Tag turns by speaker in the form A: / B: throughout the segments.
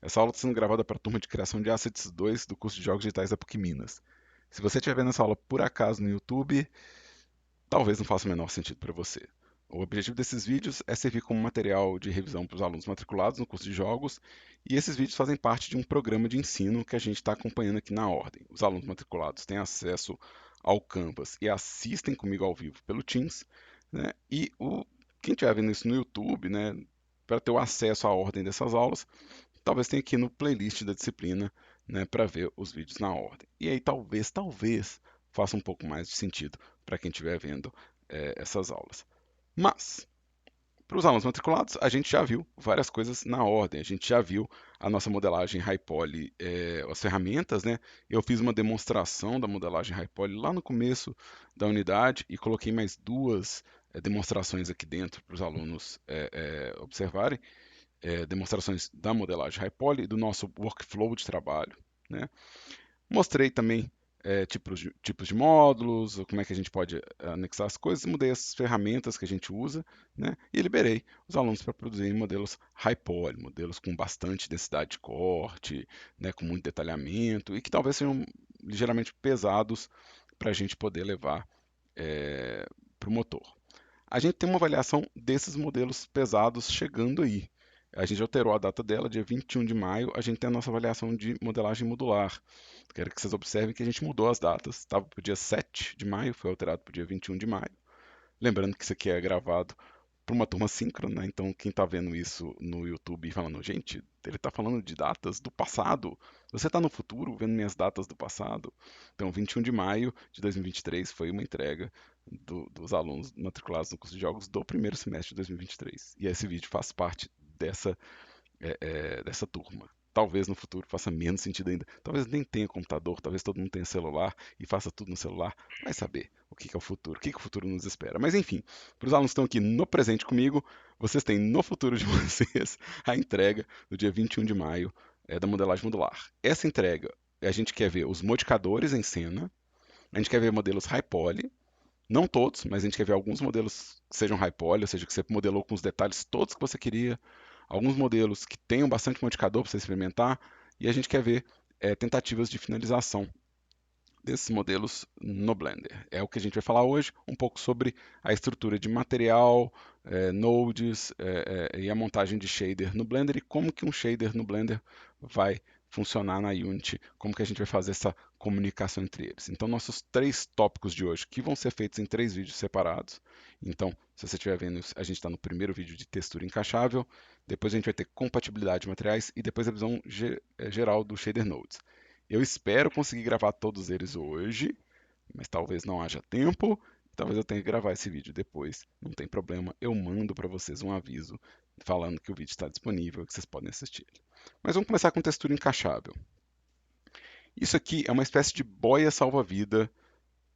A: Essa aula está sendo gravada para a turma de Criação de Assets 2 do curso de Jogos Digitais da PUC Minas. Se você estiver vendo essa aula por acaso no YouTube, talvez não faça o menor sentido para você. O objetivo desses vídeos é servir como material de revisão para os alunos matriculados no curso de jogos, e esses vídeos fazem parte de um programa de ensino que a gente está acompanhando aqui na ordem. Os alunos matriculados têm acesso ao Canvas e assistem comigo ao vivo pelo Teams, né? Quem estiver vendo isso no YouTube, né, para ter o acesso à ordem dessas aulas, talvez tenha aqui no playlist da disciplina, né, para ver os vídeos na ordem. E aí talvez faça um pouco mais de sentido para quem estiver vendo essas aulas. Mas, para os alunos matriculados, a gente já viu várias coisas na ordem. A gente já viu a nossa modelagem High Poly, as ferramentas, né? Eu fiz uma demonstração da modelagem High Poly lá no começo da unidade e coloquei mais duas demonstrações aqui dentro para os alunos observarem, demonstrações da modelagem High Poly e do nosso workflow de trabalho, né? Mostrei também tipos de módulos, como é que a gente pode anexar as coisas, mudei as ferramentas que a gente usa, né? E liberei os alunos para produzirem modelos high poly, modelos com bastante densidade de corte, né, com muito detalhamento e que talvez sejam ligeiramente pesados para a gente poder levar para o motor. A gente tem uma avaliação desses modelos pesados chegando aí. A gente alterou a data dela, dia 21 de maio, a gente tem a nossa avaliação de modelagem modular. Quero que vocês observem que a gente mudou as datas. Estava para o dia 7 de maio, foi alterado para o dia 21 de maio. Lembrando que isso aqui é gravado para uma turma síncrona, né? Então quem está vendo isso no YouTube e falando, gente, ele está falando de datas do passado. Você está no futuro vendo minhas datas do passado? Então, 21 de maio de 2023 foi uma entrega dos alunos matriculados no curso de jogos do primeiro semestre de 2023. E esse vídeo faz parte dessa turma. Talvez no futuro faça menos sentido ainda. Talvez nem tenha computador, talvez todo mundo tenha celular e faça tudo no celular. Vai saber o que é o futuro, o que o futuro nos espera. Mas enfim, para os alunos que estão aqui no presente comigo, vocês têm no futuro de vocês a entrega do dia 21 de maio da modelagem modular. Essa entrega, a gente quer ver os modificadores em cena, a gente quer ver modelos high poly, não todos, mas a gente quer ver alguns modelos que sejam high poly, ou seja, que você modelou com os detalhes todos que você queria, alguns modelos que tenham bastante modificador para você experimentar, e a gente quer ver tentativas de finalização desses modelos no Blender. É o que a gente vai falar hoje, um pouco sobre a estrutura de material, nodes e a montagem de shader no Blender e como que um shader no Blender vai funcionar na Unity, como que a gente vai fazer essa comunicação entre eles. Então, nossos três tópicos de hoje, que vão ser feitos em três vídeos separados. Então, se você estiver vendo, a gente está no primeiro vídeo de textura encaixável, depois a gente vai ter compatibilidade de materiais e depois a visão geral do shader nodes. Eu espero conseguir gravar todos eles hoje, mas talvez não haja tempo. Talvez eu tenha que gravar esse vídeo depois. Não tem problema, eu mando para vocês um aviso falando que o vídeo está disponível e que vocês podem assistir ele. Mas vamos começar com textura encaixável. Isso aqui é uma espécie de boia salva-vida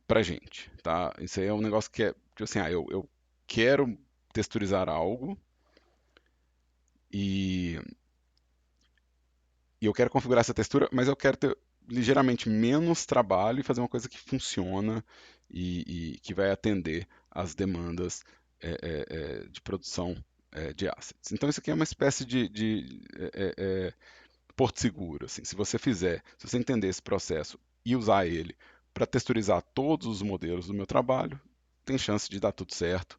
A: para gente, tá? Isso aí é um negócio que é, tipo assim, eu quero texturizar algo e eu quero configurar essa textura, mas eu quero ter ligeiramente menos trabalho e fazer uma coisa que funciona e que vai atender às demandas de produção de assets. Então isso aqui é uma espécie de porto seguro. Assim. Se você entender esse processo e usar ele para texturizar todos os modelos do meu trabalho, tem chance de dar tudo certo.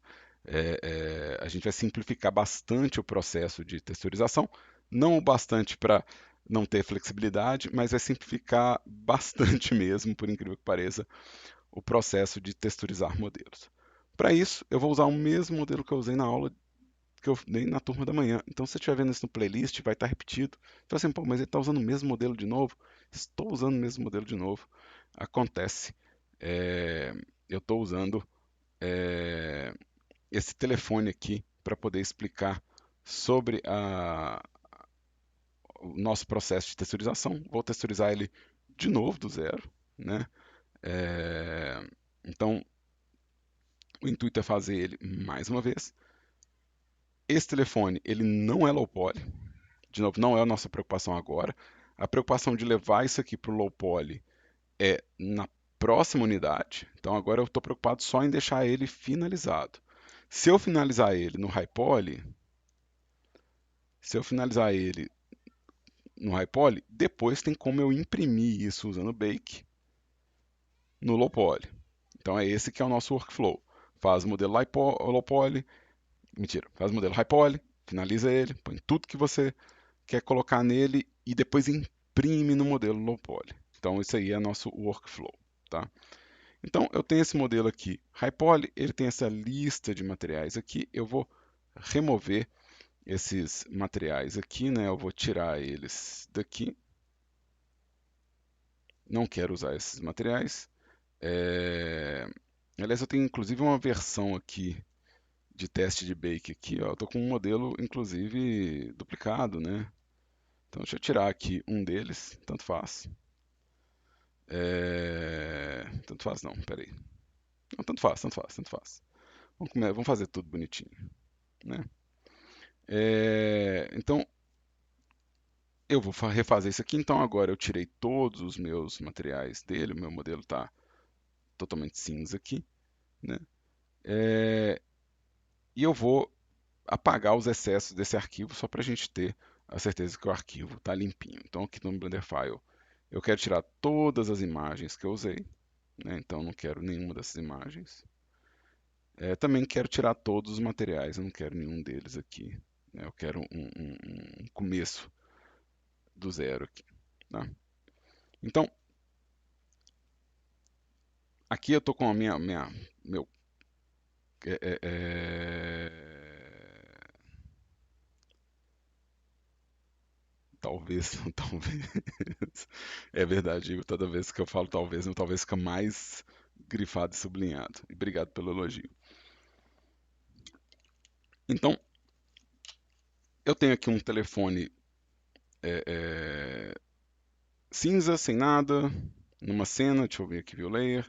A: A gente vai simplificar bastante o processo de texturização, não o bastante para não ter flexibilidade, mas vai simplificar bastante mesmo, por incrível que pareça, o processo de texturizar modelos. Para isso, eu vou usar o mesmo modelo que eu usei na aula que eu dei na turma da manhã. Então, se você estiver vendo isso no playlist, vai estar repetido. Então, assim, pô, mas ele está usando o mesmo modelo de novo? Estou usando o mesmo modelo de novo. Acontece. É, eu estou usando é, esse telefone aqui para poder explicar sobre o nosso processo de texturização. Vou texturizar ele de novo do zero, né? É, então, o intuito é fazer ele mais uma vez. Esse telefone, ele não é low poly. De novo, não é a nossa preocupação agora. A preocupação de levar isso aqui para o low poly é na próxima unidade. Então, agora eu estou preocupado só em deixar ele finalizado. Se eu finalizar ele no high poly, se eu finalizar ele no High Poly, depois tem como eu imprimir isso usando o Bake no Low Poly. Então é esse que é o nosso workflow. Faz o modelo Low Poly, mentira, faz o modelo High Poly, finaliza ele, põe tudo que você quer colocar nele e depois imprime no modelo Low Poly. Então isso aí é nosso workflow, tá? Então eu tenho esse modelo aqui, High Poly, ele tem essa lista de materiais aqui, eu vou remover esses materiais aqui, né? Eu vou tirar eles daqui. Não quero usar esses materiais. Aliás, eu tenho inclusive uma versão aqui de teste de bake aqui, ó. Eu tô com um modelo, inclusive, duplicado, né? Então deixa eu tirar aqui um deles, tanto faz. Tanto faz não, peraí. Não, tanto faz, tanto faz, tanto faz. Vamos fazer tudo bonitinho, né? Então, eu vou refazer isso aqui. Então, agora eu tirei todos os meus materiais dele. O meu modelo está totalmente cinza aqui, né? E eu vou apagar os excessos desse arquivo só para a gente ter a certeza que o arquivo está limpinho. Então, aqui no Blender File, eu quero tirar todas as imagens que eu usei, né? Então, não quero nenhuma dessas imagens. Também quero tirar todos os materiais, eu não quero nenhum deles aqui, né? Eu quero um começo do zero aqui, tá? Então, aqui eu estou com a meu é, é, é, talvez, talvez. É verdade, Igor, toda vez que eu falo talvez, meu talvez fica mais grifado e sublinhado. E obrigado pelo elogio. Então, eu tenho aqui um telefone é, é, cinza, sem nada, numa cena, deixa eu ver aqui, view layer.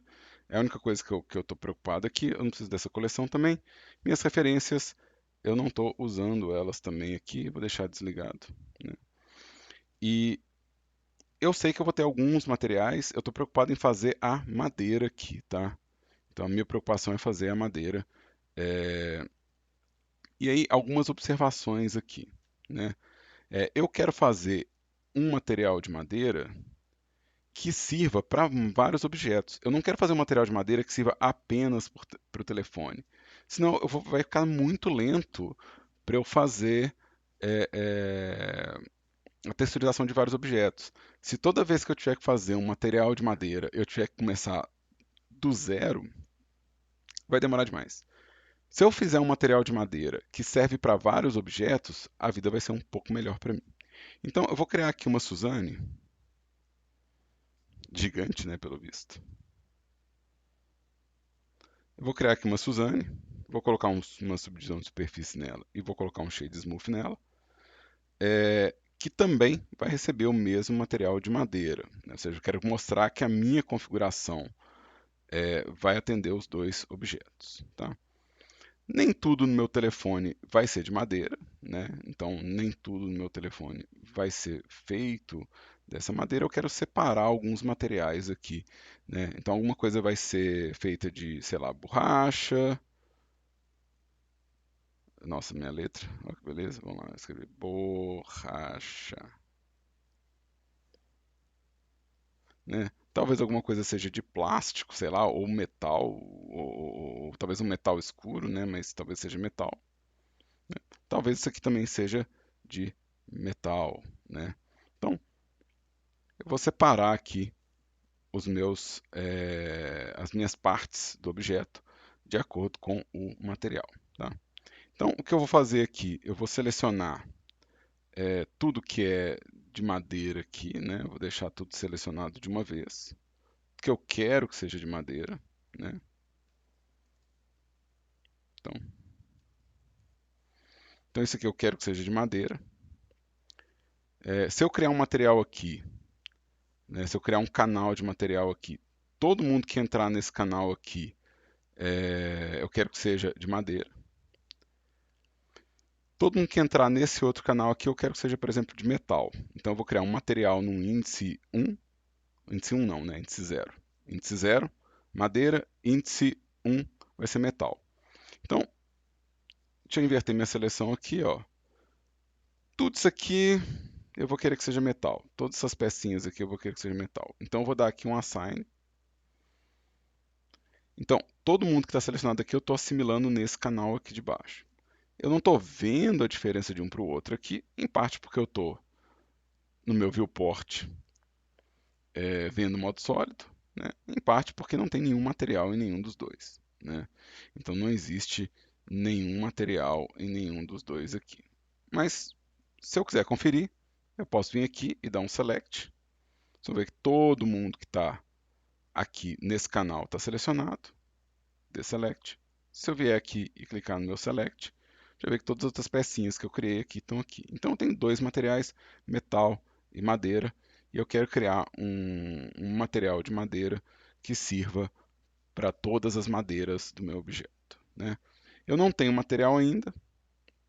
A: É a única coisa que eu estou preocupado aqui, eu não preciso dessa coleção também. Minhas referências, eu não estou usando elas também aqui, vou deixar desligado, né? E eu sei que eu vou ter alguns materiais, eu estou preocupado em fazer a madeira aqui, tá? Então a minha preocupação é fazer a madeira. É, E aí, algumas observações aqui, né? Eu quero fazer um material de madeira que sirva para vários objetos. Eu não quero fazer um material de madeira que sirva apenas para o telefone. Senão vai ficar muito lento para eu fazer é, é, a texturização de vários objetos. Se toda vez que eu tiver que fazer um material de madeira eu tiver que começar do zero, vai demorar demais. Se eu fizer um material de madeira que serve para vários objetos, a vida vai ser um pouco melhor para mim. Então, eu vou criar aqui uma Suzane, gigante, né, pelo visto. Eu vou criar aqui uma Suzane, vou colocar uma subdivisão de superfície nela e vou colocar um shade smooth nela, que também vai receber o mesmo material de madeira, né? Ou seja, eu quero mostrar que a minha configuração vai atender os dois objetos, tá? Nem tudo no meu telefone vai ser de madeira, né? Então, nem tudo no meu telefone vai ser feito dessa madeira. Eu quero separar alguns materiais aqui, né? Então, alguma coisa vai ser feita de, sei lá, borracha. Nossa, minha letra. Olha que beleza. Vamos lá, escrever borracha, né? Talvez alguma coisa seja de plástico, sei lá, ou metal, ou talvez um metal escuro, né? Mas talvez seja metal. Talvez isso aqui também seja de metal, né? Então, eu vou separar aqui as minhas partes do objeto de acordo com o material, tá? Então, o que eu vou fazer aqui? Eu vou selecionar tudo que é de madeira aqui, né? Eu vou deixar tudo selecionado de uma vez, que eu quero que seja de madeira, né? Então, então isso aqui eu quero que seja de madeira. Se eu criar um material aqui, né? Se eu criar um canal de material aqui, todo mundo que entrar nesse canal aqui, eu quero que seja de madeira. Todo mundo que entrar nesse outro canal aqui, eu quero que seja, por exemplo, de metal. Então eu vou criar um material no índice 1, índice 1 não, né? Índice 0. Índice 0, madeira, índice 1 vai ser metal. Então, deixa eu inverter minha seleção aqui, ó. Tudo isso aqui eu vou querer que seja metal. Todas essas pecinhas aqui eu vou querer que seja metal. Então eu vou dar aqui um assign. Então, todo mundo que está selecionado aqui eu estou assimilando nesse canal aqui de baixo. Eu não estou vendo a diferença de um para o outro aqui, em parte porque eu estou no meu viewport vendo o modo sólido, né? Em parte porque não tem nenhum material em nenhum dos dois, né? Então não existe nenhum material em nenhum dos dois aqui. Mas se eu quiser conferir, eu posso vir aqui e dar um select. Você vai ver que todo mundo que está aqui nesse canal está selecionado. Deselect. Se eu vier aqui e clicar no meu select, já vê que todas as outras pecinhas que eu criei aqui estão aqui. Então eu tenho dois materiais, metal e madeira, e eu quero criar um material de madeira que sirva para todas as madeiras do meu objeto, né? Eu não tenho material ainda,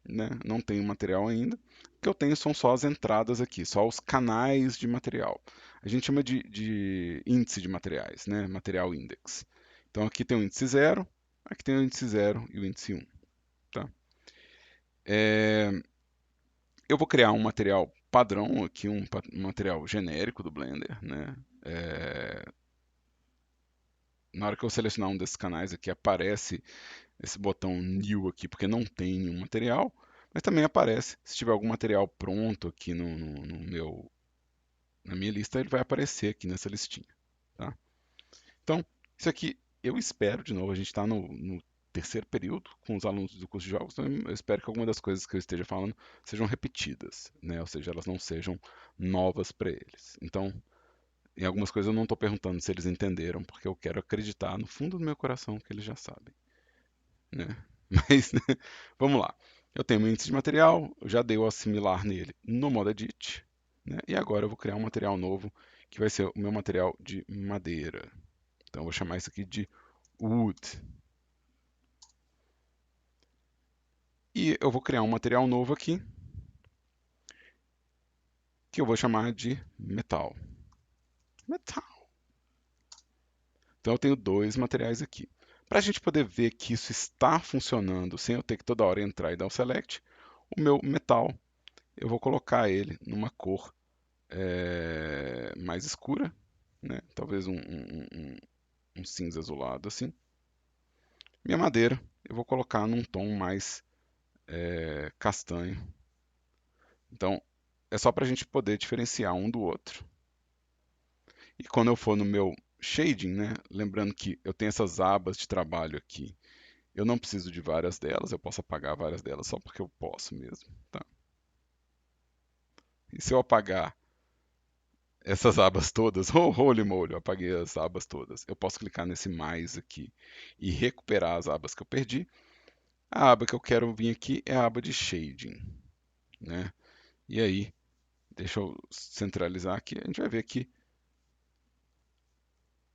A: né? Não tenho material ainda. O que eu tenho são só as entradas aqui, só os canais de material. A gente chama de índice de materiais, né? Material index. Então aqui tem o índice 0, aqui tem o índice 0 e o índice 1. Tá? Eu vou criar um material padrão aqui, um material genérico do Blender, né? Na hora que eu selecionar um desses canais aqui, aparece esse botão New aqui, porque não tem nenhum material, mas também aparece, se tiver algum material pronto aqui na minha lista, ele vai aparecer aqui nessa listinha. Tá? Então, isso aqui eu espero, de novo, a gente está no terceiro período com os alunos do curso de jogos, então eu espero que alguma das coisas que eu esteja falando sejam repetidas, né? Ou seja, elas não sejam novas para eles. Então, em algumas coisas eu não estou perguntando se eles entenderam, porque eu quero acreditar no fundo do meu coração que eles já sabem, né? Mas, né, vamos lá. Eu tenho meu índice de material, eu já dei o assimilar nele no modo edit, né? E agora eu vou criar um material novo, que vai ser o meu material de madeira. Então eu vou chamar isso aqui de wood. E eu vou criar um material novo aqui, que eu vou chamar de metal. Metal. Então eu tenho dois materiais aqui. Para a gente poder ver que isso está funcionando sem eu ter que toda hora entrar e dar o select, o meu metal, eu vou colocar ele numa cor mais escura, né? Talvez um cinza azulado assim. Minha madeira, eu vou colocar num tom mais castanho. Então, é só para a gente poder diferenciar um do outro. E quando eu for no meu shading, né? Lembrando que eu tenho essas abas de trabalho aqui. Eu não preciso de várias delas, eu posso apagar várias delas só porque eu posso mesmo, tá? E se eu apagar essas abas todas, oh, holy moly, eu apaguei as abas todas. Eu posso clicar nesse mais aqui e recuperar as abas que eu perdi. A aba que eu quero vir aqui é a aba de shading, né? E aí, deixa eu centralizar aqui, a gente vai ver que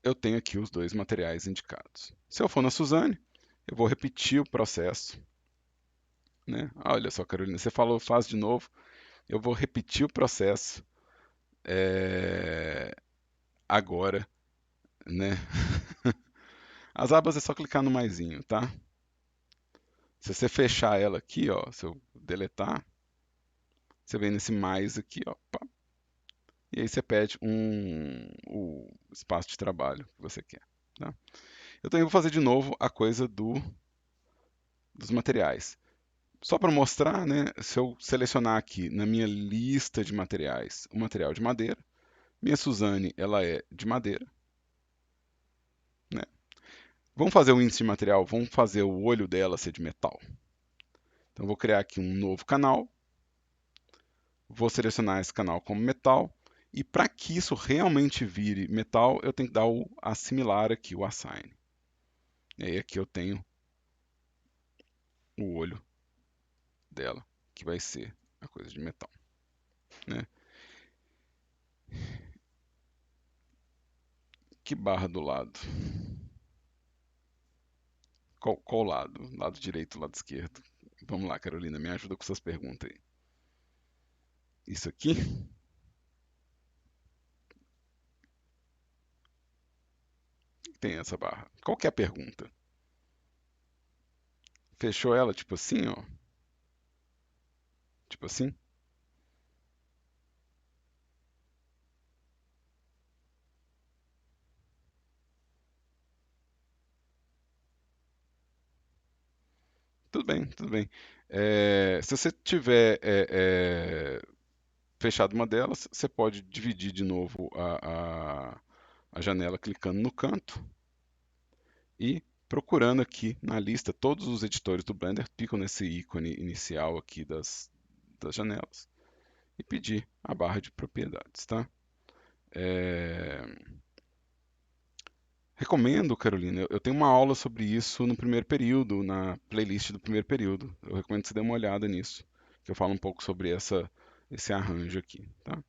A: eu tenho aqui os dois materiais indicados. Se eu for na Suzane, eu vou repetir o processo, né? Ah, olha só, Carolina, você falou, faz de novo. Eu vou repetir o processo agora, né? As abas é só clicar no maisinho, tá? Se você fechar ela aqui, ó, se eu deletar, você vem nesse mais aqui, ó, pá, e aí você pede o espaço de trabalho que você quer, tá? Eu também vou fazer de novo a coisa dos materiais. Só para mostrar, né, se eu selecionar aqui na minha lista de materiais o material de madeira, minha Suzane ela é de madeira, né? Vamos fazer o índice de material, vamos fazer o olho dela ser de metal. Então vou criar aqui um novo canal, vou selecionar esse canal como metal, e para que isso realmente vire metal, eu tenho que dar o assimilar aqui, o assign. E aí aqui eu tenho o olho dela, que vai ser a coisa de metal, né? Que barra do lado? Qual lado? Lado direito, lado esquerdo? Vamos lá, Carolina, me ajuda com essas perguntas aí. Isso aqui? Tem essa barra. Qual que é a pergunta? Fechou ela tipo assim, ó? Tipo assim? tudo bem, tudo bem. Se você tiver fechado uma delas, você pode dividir de novo a janela clicando no canto e procurando aqui na lista todos os editores do Blender, pico nesse ícone inicial aqui das janelas e pedir a barra de propriedades, tá? É, Recomendo, Carolina, eu tenho uma aula sobre isso no primeiro período, na playlist do primeiro período. Eu recomendo que você dê uma olhada nisso, que eu falo um pouco sobre esse arranjo aqui, tá?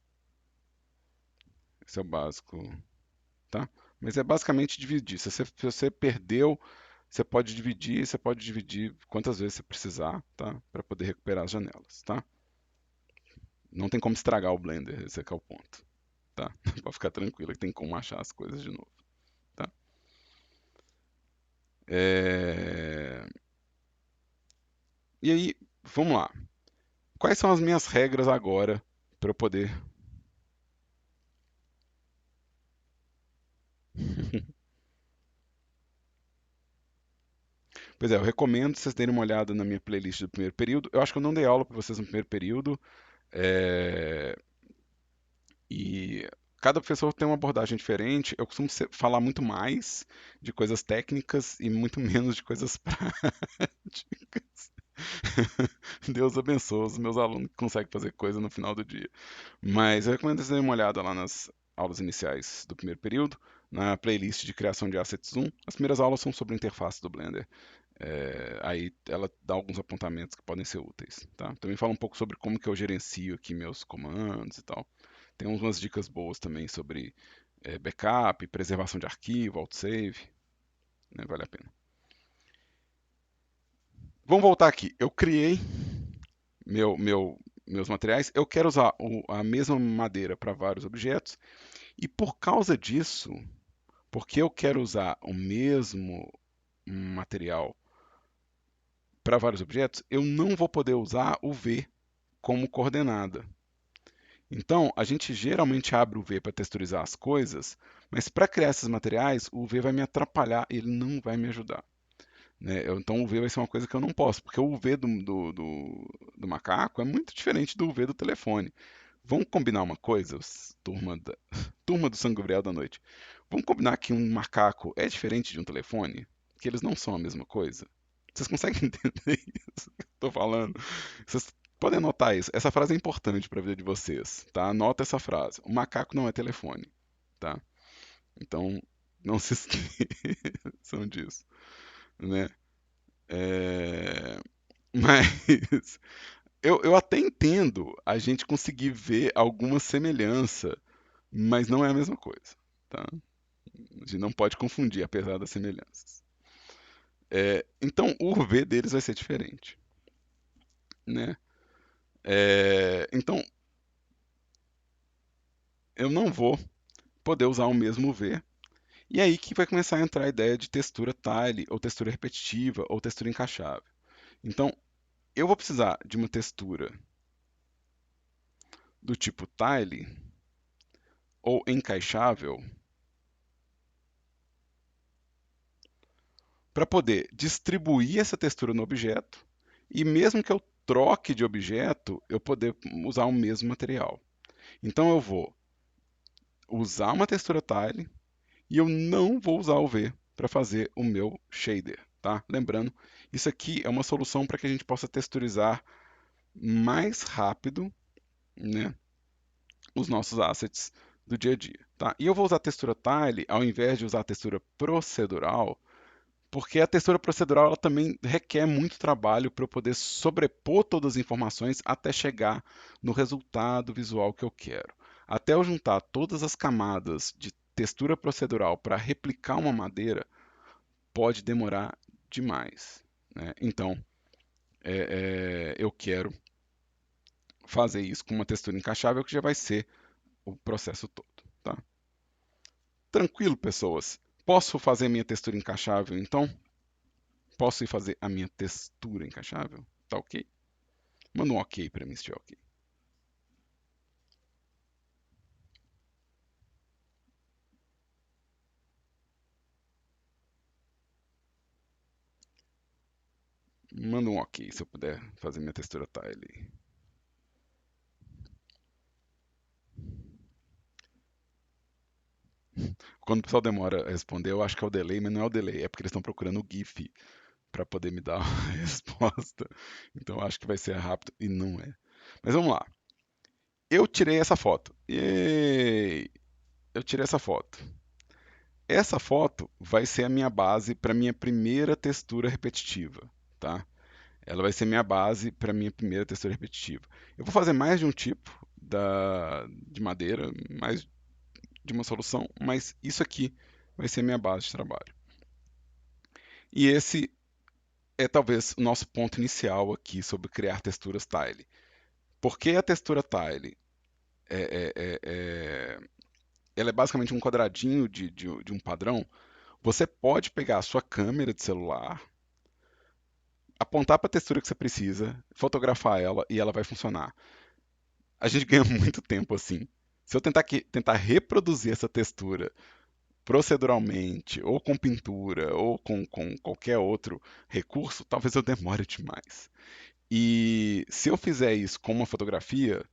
A: Esse é o básico, tá? Mas é basicamente dividir. Se você perdeu, você pode dividir quantas vezes você precisar, tá? Para poder recuperar as janelas, tá? Não tem como estragar o Blender, esse é que é o ponto, tá? Pode ficar tranquilo que tem como achar as coisas de novo, tá? É, E aí, vamos lá. Quais são as minhas regras agora para eu poder. Pois é, eu recomendo vocês darem uma olhada na minha playlist do primeiro período. Eu acho que eu não dei aula para vocês no primeiro período. é, E cada professor tem uma abordagem diferente. Eu costumo falar muito mais de coisas técnicas e muito menos de coisas práticas. Deus abençoe os meus alunos que conseguem fazer coisa no final do dia. Mas eu recomendo vocês darem uma olhada lá nas aulas iniciais do primeiro período, na playlist de criação de assets 1. As primeiras aulas são sobre a interface do Blender. Aí ela dá alguns apontamentos que podem ser úteis, tá? Também fala um pouco sobre como que eu gerencio aqui meus comandos e tal. Tem umas dicas boas também sobre backup, preservação de arquivo, autosave, né? Vale a pena. Vamos voltar aqui. Eu criei meus materiais. Eu quero usar a mesma madeira para vários objetos e por causa disso, porque eu quero usar o mesmo material para vários objetos, eu não vou poder usar o V como coordenada. Então, a gente geralmente abre o V para texturizar as coisas, mas para criar esses materiais, o V vai me atrapalhar, ele não vai me ajudar, né? Então, o V vai ser uma coisa que eu não posso, porque o V do macaco é muito diferente do V do telefone. Vamos combinar uma coisa, turma do São Gabriel da Noite. Vamos combinar que um macaco é diferente de um telefone? Que eles não são a mesma coisa? Vocês conseguem entender isso que eu estou falando? Vocês podem anotar isso. Essa frase é importante para a vida de vocês, tá? Anota essa frase. O macaco não é telefone, tá? Então, não se esqueçam disso, né? É, Mas eu até entendo a gente conseguir ver alguma semelhança, mas não é a mesma coisa, tá? A gente não pode confundir, apesar das semelhanças. Então, o V deles vai ser diferente, né? Então, eu não vou poder usar o mesmo V. E aí que vai começar a entrar a ideia de textura tile, ou textura repetitiva, ou textura encaixável. Então, eu vou precisar de uma textura do tipo tile ou encaixável para poder distribuir essa textura no objeto e mesmo que eu troque de objeto, eu poder usar o mesmo material. Então eu vou usar uma textura tile e eu não vou usar o V para fazer o meu shader, tá? Lembrando, isso aqui é uma solução para que a gente possa texturizar mais rápido, né, os nossos assets do dia a dia, tá? E eu vou usar a textura tile ao invés de usar a textura procedural, porque a textura procedural ela também requer muito trabalho para eu poder sobrepor todas as informações até chegar no resultado visual que eu quero. Até eu juntar todas as camadas de textura procedural para replicar uma madeira, pode demorar demais, né? Então, eu quero fazer isso com uma textura encaixável que já vai ser o processo todo, tá? Tranquilo, pessoas. Posso fazer minha textura encaixável, então? Posso ir fazer a minha textura encaixável? Tá ok? Manda um ok para mim se estiver ok. Manda um ok se eu puder fazer minha textura tile. Quando o pessoal demora a responder, eu acho que é o delay, mas não é o delay, é porque eles estão procurando o GIF para poder me dar uma resposta. Então eu acho que vai ser rápido e não é. Mas vamos lá. Eu tirei essa foto. Yay! Eu tirei essa foto. Essa foto vai ser a minha base para minha primeira textura repetitiva, tá? Ela vai ser minha base para minha primeira textura repetitiva. Eu vou fazer mais de um tipo de madeira, mais de uma solução, mas isso aqui vai ser minha base de trabalho. E esse é talvez o nosso ponto inicial aqui sobre criar texturas tile. Por que a textura tile? Ela é basicamente um quadradinho de um padrão. Você pode pegar a sua câmera de celular, apontar para a textura que você precisa, fotografar ela e ela vai funcionar. A gente ganha muito tempo assim. Se eu tentar reproduzir essa textura proceduralmente, ou com pintura, ou com qualquer outro recurso, talvez eu demore demais. E se eu fizer isso com uma fotografia,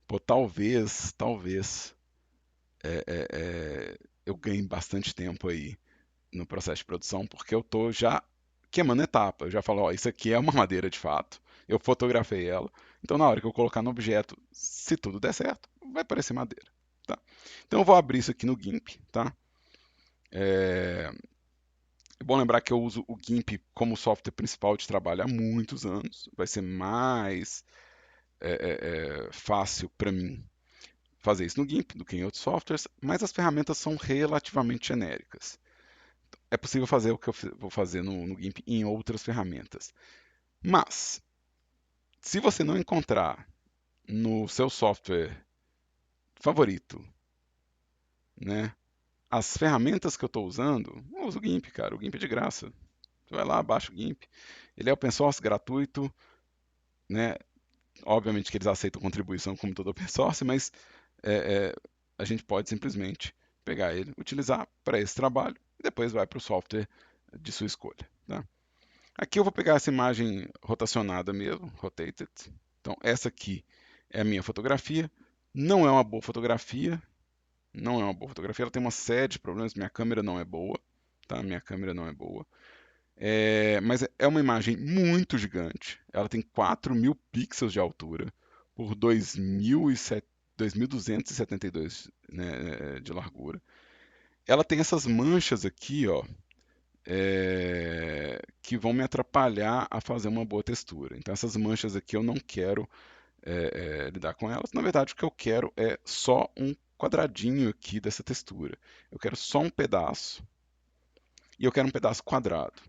A: pô, talvez eu ganhe bastante tempo aí no processo de produção, porque eu tô já queimando etapa. Eu já falo, ó, isso aqui é uma madeira de fato. Eu fotografei ela. Então, na hora que eu colocar no objeto, se tudo der certo, vai parecer madeira. Tá? Então, eu vou abrir isso aqui no GIMP. Tá? É bom lembrar que eu uso o GIMP como software principal de trabalho há muitos anos. Vai ser mais fácil para mim fazer isso no GIMP do que em outros softwares, mas as ferramentas são relativamente genéricas. É possível fazer o que eu vou fazer no GIMP em outras ferramentas. Mas, se você não encontrar no seu software favorito, né, as ferramentas que eu estou usando, eu uso o GIMP, cara. O GIMP é de graça. Você vai lá, baixa o GIMP. Ele é open source, gratuito, né? Obviamente que eles aceitam contribuição como todo open source, mas é, é, a gente pode simplesmente pegar ele, utilizar para esse trabalho e depois vai para o software de sua escolha. Tá? Aqui eu vou pegar essa imagem rotacionada mesmo, rotated. Então essa aqui é a minha fotografia. Não é uma boa fotografia, não é uma boa fotografia. Ela tem uma série de problemas. Minha câmera não é boa, tá? Minha câmera não é boa. Mas é uma imagem muito gigante. Ela tem 4.000 pixels de altura por 2.272, né, de largura. Ela tem essas manchas aqui, ó, que vão me atrapalhar a fazer uma boa textura. Então essas manchas aqui eu não quero lidar com elas. Na verdade, o que eu quero é só um quadradinho aqui dessa textura. Eu quero só um pedaço e eu quero um pedaço quadrado.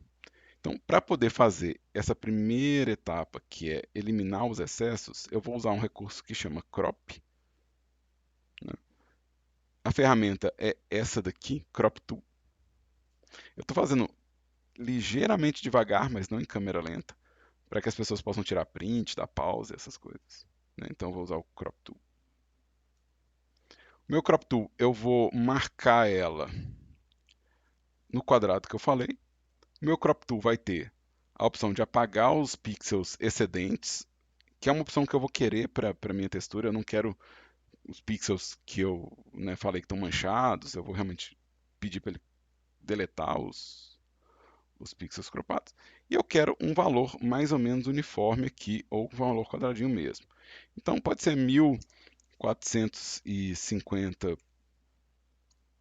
A: Então, para poder fazer essa primeira etapa, que é eliminar os excessos, eu vou usar um recurso que chama crop. Né? A ferramenta é essa daqui, Crop Tool. Eu estou fazendo ligeiramente devagar, mas não em câmera lenta, para que as pessoas possam tirar print, dar pause, essas coisas. Né? Então, eu vou usar o Crop Tool. O meu Crop Tool, eu vou marcar ela no quadrado que eu falei. O meu Crop Tool vai ter a opção de apagar os pixels excedentes, que é uma opção que eu vou querer para a minha textura. Eu não quero os pixels que eu, né, falei que estão manchados. Eu vou realmente pedir para ele deletar os pixels cropados. E eu quero um valor mais ou menos uniforme aqui, ou um valor quadradinho mesmo. Então pode ser 1450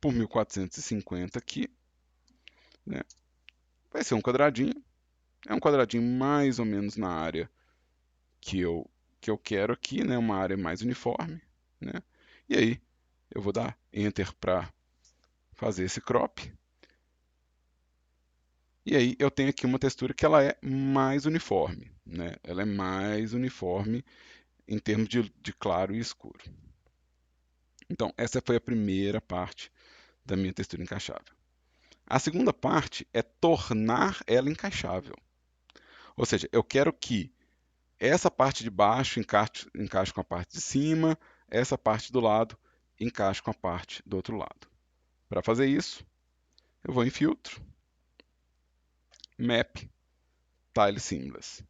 A: por 1450 aqui. Né? Vai ser um quadradinho. É um quadradinho mais ou menos na área que eu quero aqui, né? Uma área mais uniforme. Né? E aí eu vou dar Enter para fazer esse crop. E aí eu tenho aqui uma textura que ela é mais uniforme. Né? Ela é mais uniforme em termos de claro e escuro. Então, essa foi a primeira parte da minha textura encaixável. A segunda parte é tornar ela encaixável. Ou seja, eu quero que essa parte de baixo encaixe com a parte de cima, essa parte do lado encaixe com a parte do outro lado. Para fazer isso, eu vou em Filtro, Map, Tile Seamless.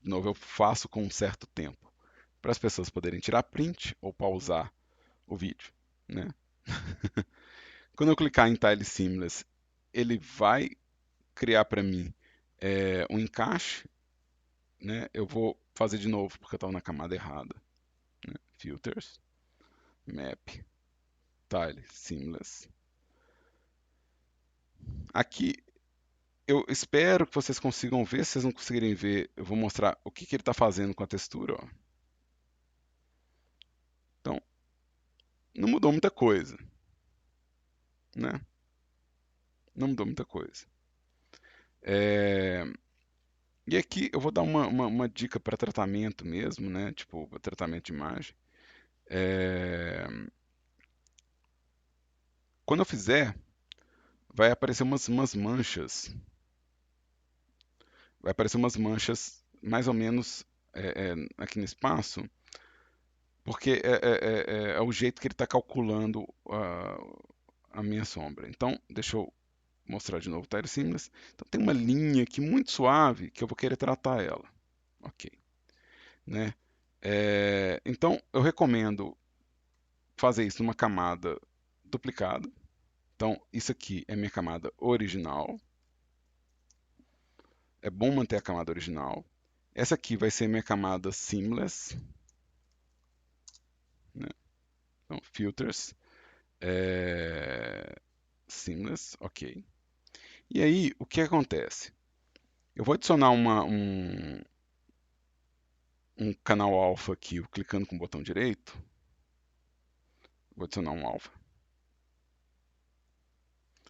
A: De novo, eu faço com um certo tempo, para as pessoas poderem tirar print ou pausar o vídeo, né? Quando eu clicar em Tile Seamless, ele vai criar para mim um encaixe, né? Eu vou fazer de novo porque eu estava na camada errada, né? Filters, Map, Tile Seamless. Aqui eu espero que vocês consigam ver. Se vocês não conseguirem ver, eu vou mostrar o que, que ele está fazendo com a textura. Ó. Então, não mudou muita coisa, né? Não mudou muita coisa. É, E aqui eu vou dar uma dica para tratamento mesmo, né? Tipo, tratamento de imagem. É, Quando eu fizer, vai aparecer umas manchas. Vai aparecer umas manchas mais ou menos aqui no espaço, porque é o jeito que ele está calculando a minha sombra. Então, deixa eu mostrar de novo o Tile Seamless. Então, tem uma linha aqui muito suave que eu vou querer tratar ela. Ok. Né? Então, eu recomendo fazer isso numa camada duplicada. Então, isso aqui é minha camada original. É bom manter a camada original. Essa aqui vai ser minha camada seamless. Né? Então, filters. Seamless, ok. E aí, o que acontece? Eu vou adicionar um canal alfa aqui, clicando com o botão direito. Vou adicionar um alfa.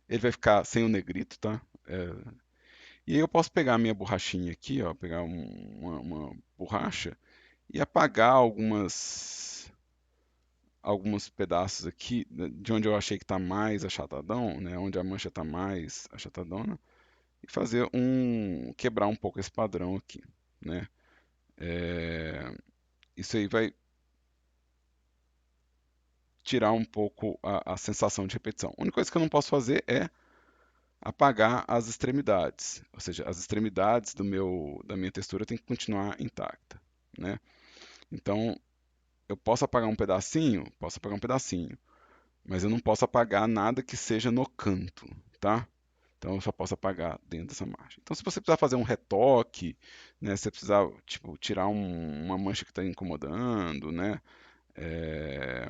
A: Ele vai ficar sem o negrito, tá? E aí eu posso pegar a minha borrachinha aqui, ó, pegar uma borracha e apagar alguns pedaços aqui de onde eu achei que está mais achatadão, né, onde a mancha está mais achatadona, e fazer quebrar um pouco esse padrão aqui, né. É, Isso aí vai tirar um pouco a sensação de repetição. A única coisa que eu não posso fazer é apagar as extremidades, ou seja, as extremidades da minha textura tem que continuar intacta, né. Então, eu posso apagar um pedacinho? Posso apagar um pedacinho, mas eu não posso apagar nada que seja no canto, tá? Então eu só posso apagar dentro dessa margem. Então se você precisar fazer um retoque, né, se você precisar tipo, tirar uma mancha que está incomodando, né, é,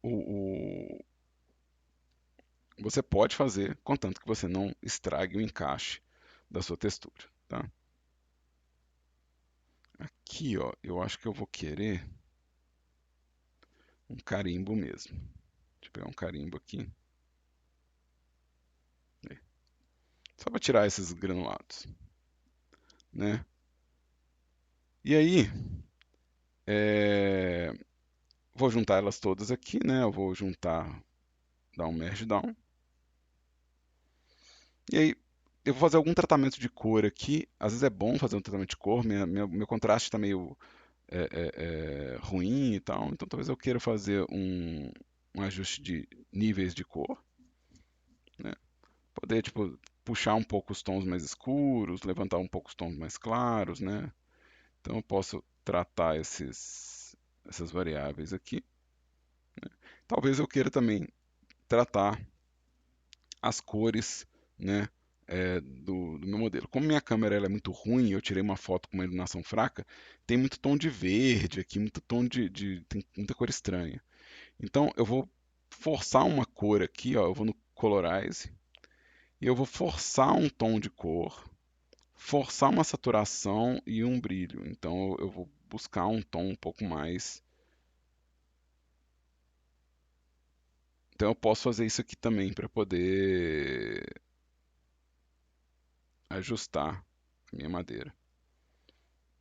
A: o- você pode fazer, contanto que você não estrague o encaixe da sua textura, tá? Aqui, ó, eu acho que eu vou querer um carimbo mesmo. Deixa eu pegar um carimbo aqui. Só para tirar esses granulados, né? E aí, é, vou juntar elas todas aqui, né? Eu vou juntar, dar um merge down. E aí, eu vou fazer algum tratamento de cor aqui. Às vezes é bom fazer um tratamento de cor, meu contraste está meio ruim e tal. Então talvez eu queira fazer um ajuste de níveis de cor, né? Poder, tipo, puxar um pouco os tons mais escuros, levantar um pouco os tons mais claros, né? Então eu posso tratar essas variáveis aqui. Talvez eu queira também tratar as cores, né, do meu modelo. Como minha câmera ela é muito ruim, eu tirei uma foto com uma iluminação fraca, tem muito tom de verde aqui, muito tom tem muita cor estranha. Então eu vou forçar uma cor aqui, ó, eu vou no Colorize e eu vou forçar um tom de cor, forçar uma saturação e um brilho. Então eu vou buscar um tom um pouco mais. Então eu posso fazer isso aqui também para poder ajustar a minha madeira.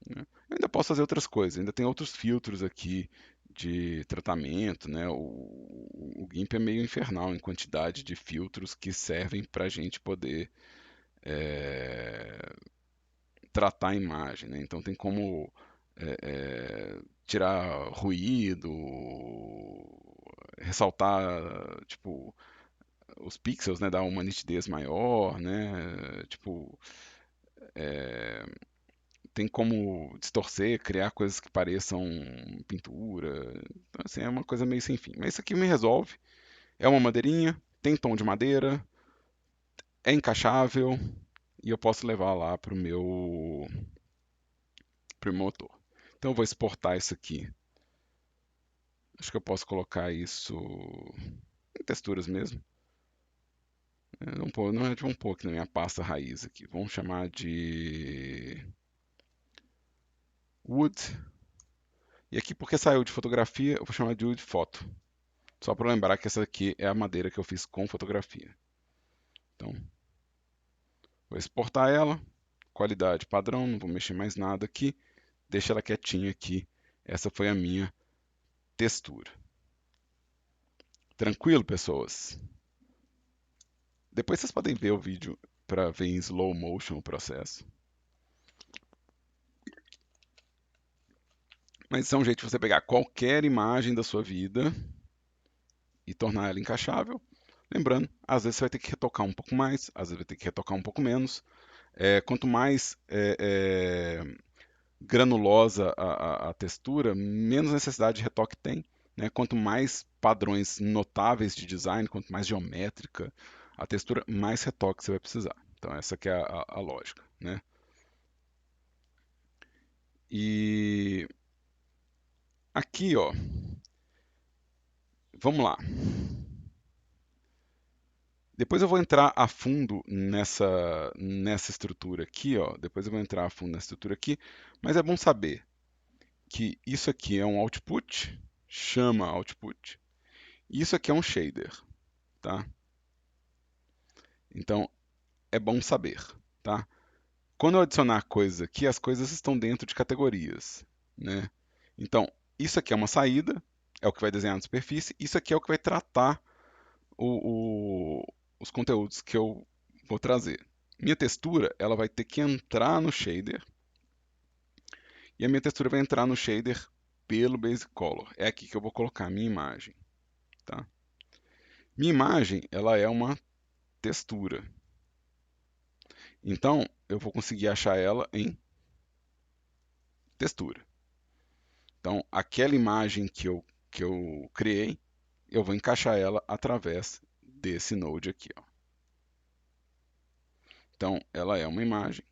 A: Né? Eu ainda posso fazer outras coisas, ainda tem outros filtros aqui de tratamento, né? O GIMP é meio infernal em quantidade de filtros que servem para a gente poder tratar a imagem, né? Então tem como tirar ruído, ressaltar tipo os pixels, né, dá uma nitidez maior, né? Tipo, é, tem como distorcer, criar coisas que pareçam pintura. Então, assim, é uma coisa meio sem fim. Mas isso aqui me resolve. É uma madeirinha, tem tom de madeira, é encaixável e eu posso levar lá pro meu motor. Então eu vou exportar isso aqui. Acho que eu posso colocar isso em texturas mesmo. Não é de um pouco na minha pasta raiz aqui. Vamos chamar de Wood. E aqui, porque saiu de fotografia, eu vou chamar de Wood Photo. Só para lembrar que essa aqui é a madeira que eu fiz com fotografia. Então, vou exportar ela. Qualidade padrão, não vou mexer mais nada aqui. Deixa ela quietinha aqui. Essa foi a minha textura. Tranquilo, pessoas? Depois vocês podem ver o vídeo para ver em slow motion o processo. Mas isso é um jeito de você pegar qualquer imagem da sua vida e tornar ela encaixável. Lembrando, às vezes você vai ter que retocar um pouco mais, às vezes vai ter que retocar um pouco menos. Quanto mais granulosa a textura, menos necessidade de retoque tem. Né? Quanto mais padrões notáveis de design, quanto mais geométrica a textura, mais retoque você vai precisar. Então essa que é a lógica. Né? E aqui, ó, vamos lá. Depois eu vou entrar a fundo nessa estrutura aqui, ó. Depois eu vou entrar a fundo nessa estrutura aqui, mas é bom saber que isso aqui é um output, chama output, e isso aqui é um shader, tá? Então é bom saber, tá? Quando eu adicionar coisas aqui, as coisas estão dentro de categorias, né? Então isso aqui é uma saída, é o que vai desenhar na superfície, isso aqui é o que vai tratar os conteúdos que eu vou trazer. Minha textura, ela vai ter que entrar no shader, e a minha textura vai entrar no shader pelo Basic Color. É aqui que eu vou colocar a minha imagem, tá? Minha imagem, ela é uma textura. Então, eu vou conseguir achar ela em textura. Então, aquela imagem que eu criei, eu vou encaixar ela através desse node aqui, ó. Então, ela é uma imagem.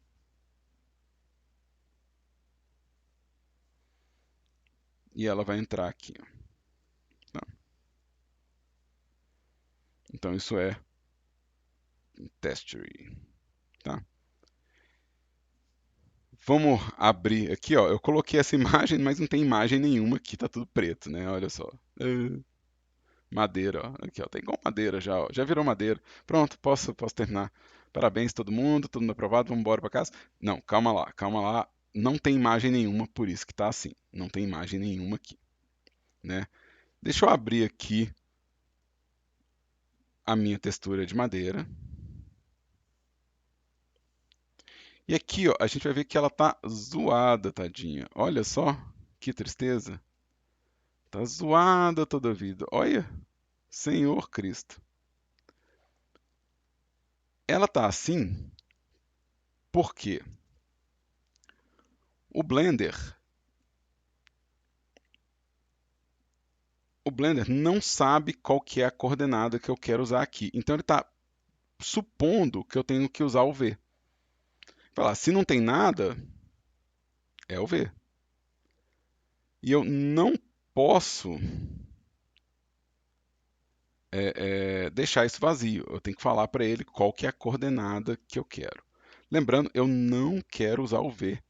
A: E ela vai entrar aqui, ó. Tá? Então, isso é texture, tá? Vamos abrir aqui, ó. Eu coloquei essa imagem, mas não tem imagem nenhuma aqui, tá tudo preto, né? Olha só. Madeira, ó. Aqui, ó. Tá igual madeira já, ó. Já virou madeira. Pronto, posso terminar. Parabéns todo mundo aprovado, vamos embora para casa. Não, calma lá, calma lá. Não tem imagem nenhuma, por isso que tá assim. Não tem imagem nenhuma aqui, né? Deixa eu abrir aqui a minha textura de madeira. E aqui, ó, a gente vai ver que ela tá zoada, tadinha. Olha só, que tristeza. Tá zoada toda a vida. Olha, Senhor Cristo. Ela tá assim porque o Blender, o Blender não sabe qual que é a coordenada que eu quero usar aqui. Então ele está supondo que eu tenho que usar o V. Falar, se não tem nada, é o V. E eu não posso deixar isso vazio. Eu tenho que falar para ele qual que é a coordenada que eu quero. Lembrando, eu não quero usar o V,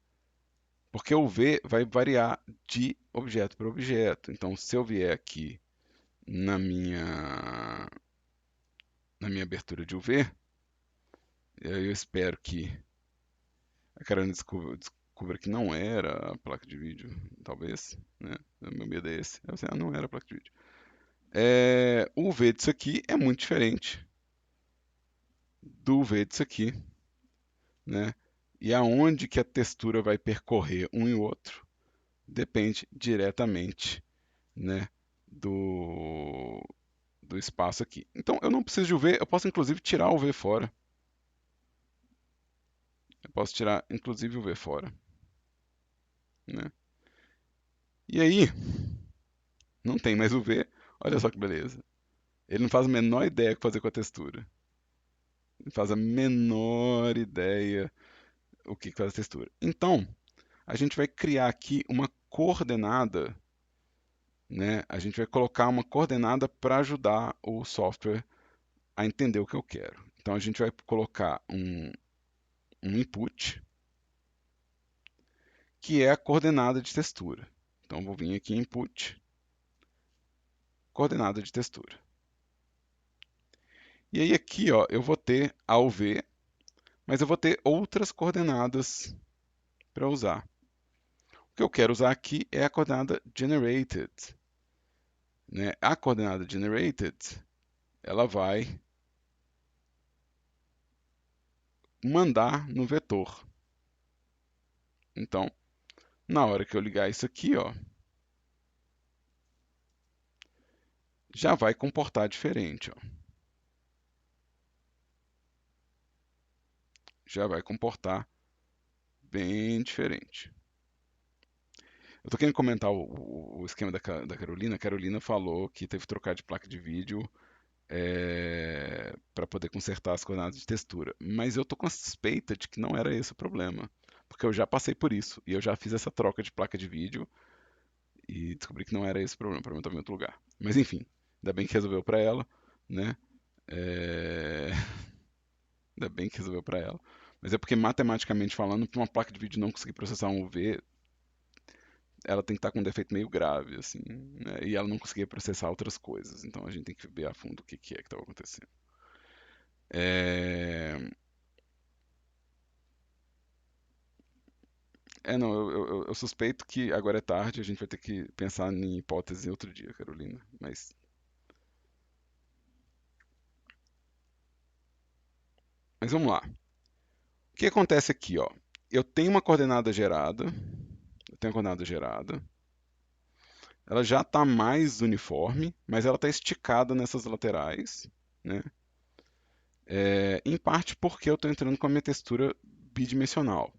A: porque o V vai variar de objeto para objeto. Então, se eu vier aqui na minha abertura de UV, eu espero que a Carolina descubra que não era a placa de vídeo, talvez, né? O meu medo é esse. Eu sei, não era a placa de vídeo. O UV disso aqui é muito diferente do UV disso aqui, né? E aonde que a textura vai percorrer um e o outro depende diretamente, né, do espaço aqui. Então eu não preciso de UV, eu posso inclusive tirar o UV fora. Eu posso tirar inclusive o UV fora, né? E aí, não tem mais UV, olha só que beleza. Ele não faz a menor ideia o que fazer com a textura. Não faz a menor ideia o que faz a textura. Então, a gente vai criar aqui uma coordenada, né? A gente vai colocar uma coordenada para ajudar o software a entender o que eu quero. Então, a gente vai colocar um input, que é a coordenada de textura. Então, vou vir aqui em input, coordenada de textura. E aí aqui, ó, eu vou ter a UV, mas eu vou ter outras coordenadas para usar. O que eu quero usar aqui é a coordenada generated, né? A coordenada generated, ela vai mandar no vetor. Então, na hora que eu ligar isso aqui, ó, já vai comportar diferente, ó. Já vai comportar bem diferente. Eu tô querendo comentar o esquema da Carolina. A Carolina falou que teve que trocar de placa de vídeo para poder consertar as coordenadas de textura. Mas eu tô com a suspeita de que não era esse o problema. Porque eu já passei por isso. E eu já fiz essa troca de placa de vídeo e descobri que não era esse o problema. O problema estava em outro lugar. Mas enfim, ainda bem que resolveu para ela, né? É... Ainda bem que resolveu para ela. Mas é porque, matematicamente falando, para uma placa de vídeo não conseguir processar um UV, ela tem que estar com um defeito meio grave, assim, né? E ela não conseguia processar outras coisas. Então a gente tem que ver a fundo o que que estava acontecendo. É... não, eu suspeito que agora é tarde, a gente vai ter que pensar em hipótese outro dia, Carolina. Mas vamos lá. O que acontece aqui, ó? Eu tenho uma coordenada gerada, eu tenho a coordenada gerada, ela já está mais uniforme, mas ela está esticada nessas laterais, né? Em parte porque eu estou entrando com a minha textura bidimensional.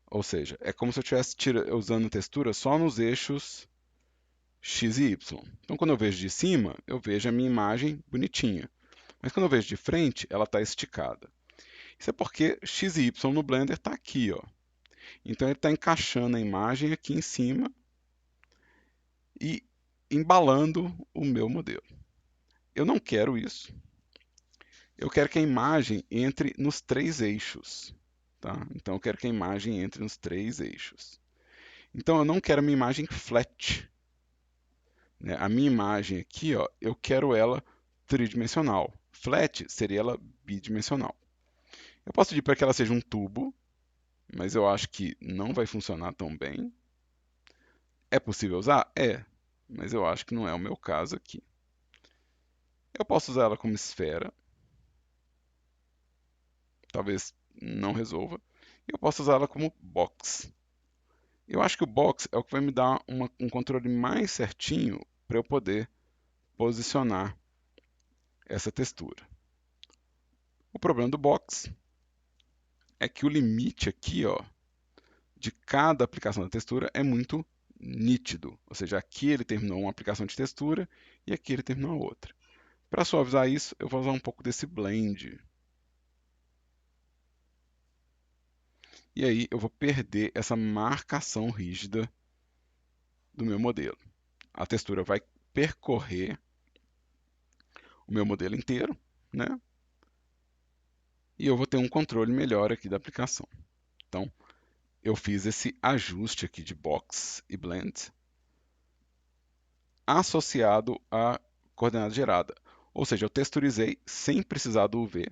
A: Ou seja, é como se eu estivesse usando textura só nos eixos x e y. Então, quando eu vejo de cima, eu vejo a minha imagem bonitinha. Mas quando eu vejo de frente, ela está esticada. Isso é porque x e y no Blender está aqui, ó. Então ele está encaixando a imagem aqui em cima e embalando o meu modelo. Eu não quero isso. Eu quero que a imagem entre nos três eixos. Tá? Então eu quero que a imagem entre nos três eixos. Então eu não quero a minha imagem flat, né? A minha imagem aqui, ó, eu quero ela tridimensional. Flat seria ela bidimensional. Eu posso pedir para que ela seja um tubo, mas eu acho que não vai funcionar tão bem. É possível usar? É, mas eu acho que não é o meu caso aqui. Eu posso usar ela como esfera, talvez não resolva. E eu posso usar ela como box. Eu acho que o box é o que vai me dar um controle mais certinho para eu poder posicionar essa textura. O problema do box é que o limite aqui, ó, de cada aplicação da textura é muito nítido. Ou seja, aqui ele terminou uma aplicação de textura e aqui ele terminou a outra. Para suavizar isso, eu vou usar um pouco desse blend. E aí eu vou perder essa marcação rígida do meu modelo. A textura vai percorrer o meu modelo inteiro, né? E eu vou ter um controle melhor aqui da aplicação. Então, eu fiz esse ajuste aqui de box e blend associado à coordenada gerada. Ou seja, eu texturizei sem precisar do UV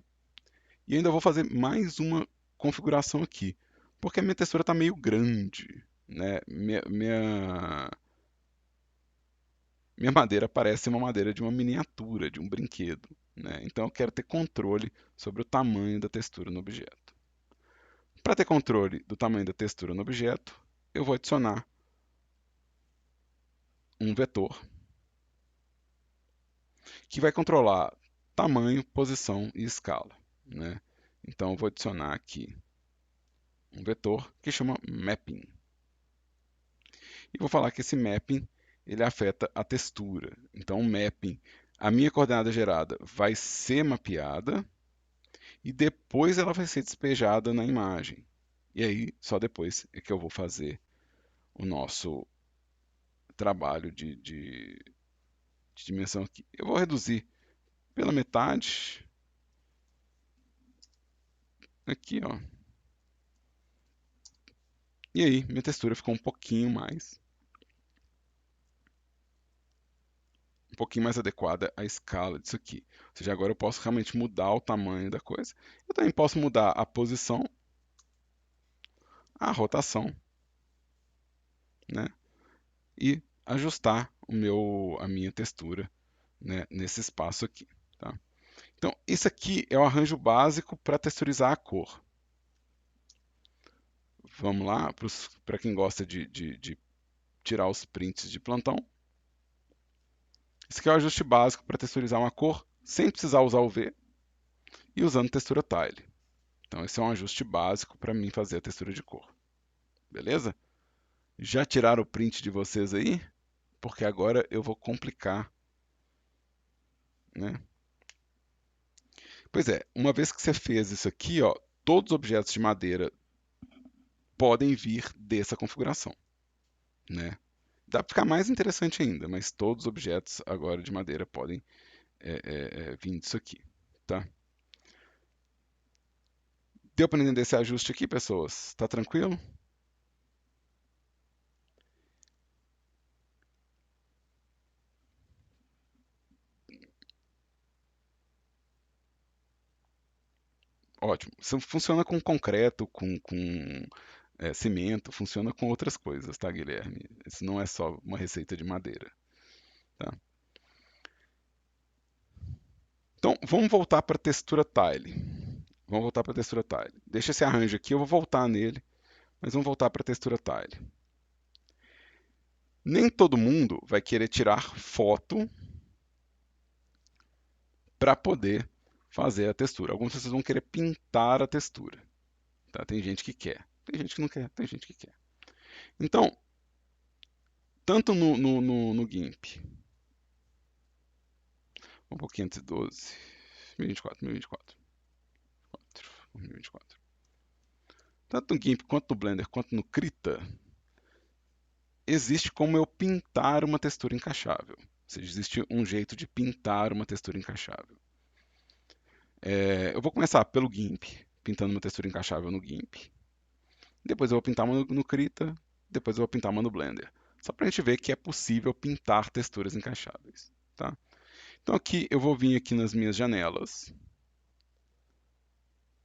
A: e ainda vou fazer mais uma configuração aqui, porque a minha textura está meio grande, né? Minha madeira parece uma madeira de uma miniatura, de um brinquedo, né? Então eu quero ter controle sobre o tamanho da textura no objeto. Para ter controle do tamanho da textura no objeto, eu vou adicionar um vetor. que vai controlar tamanho, posição e escala, né? Então eu vou adicionar aqui um vetor que chama mapping. E vou falar que esse mapping ele afeta a textura. Então o mapping, a minha coordenada gerada vai ser mapeada e depois ela vai ser despejada na imagem. E aí, só depois é que eu vou fazer o nosso trabalho de dimensão aqui. Eu vou reduzir pela metade. Aqui, ó. E aí, minha textura ficou um pouquinho mais adequada à escala disso aqui. Ou seja, agora eu posso realmente mudar o tamanho da coisa. Eu também posso mudar a posição, a rotação, né? E ajustar a minha textura, né, nesse espaço aqui, tá? Então, isso aqui é o arranjo básico para texturizar a cor. Vamos lá, para quem gosta de tirar os prints de plantão. Esse aqui é o ajuste básico para texturizar uma cor sem precisar usar o V e usando textura Tile. Então, esse é um ajuste básico para mim fazer a textura de cor. Beleza? Já tiraram o print de vocês aí? Porque agora eu vou complicar, né? Pois é, uma vez que você fez isso aqui, ó, todos os objetos de madeira podem vir dessa configuração, né? Dá para ficar mais interessante ainda, mas todos os objetos agora de madeira podem vir disso aqui, tá? Deu para entender esse ajuste aqui, pessoas? Tá tranquilo? Ótimo. Isso funciona com concreto, com cimento, funciona com outras coisas, tá, Guilherme? Isso não é só uma receita de madeira, tá? Então, vamos voltar para a textura Tile. Vamos voltar para a textura Tile. Deixa esse arranjo aqui, eu vou voltar nele, mas vamos voltar para a textura Tile. Nem todo mundo vai querer tirar foto para poder fazer a textura. Algumas pessoas vão querer pintar a textura. Tá? Tem gente que quer, tem gente que não quer, tem gente que quer. Então, tanto no GIMP, um pouquinho 512, 1024, 1024, 2024. Tanto no GIMP quanto no Blender quanto no Krita, existe como eu pintar uma textura encaixável. Ou seja, existe um jeito de pintar uma textura encaixável. Eu vou começar pelo GIMP, pintando uma textura encaixável no GIMP. Depois eu vou pintar uma no Krita, depois eu vou pintar uma no Blender. Só para a gente ver que é possível pintar texturas encaixáveis. Tá? Então aqui eu vou vir aqui nas minhas janelas,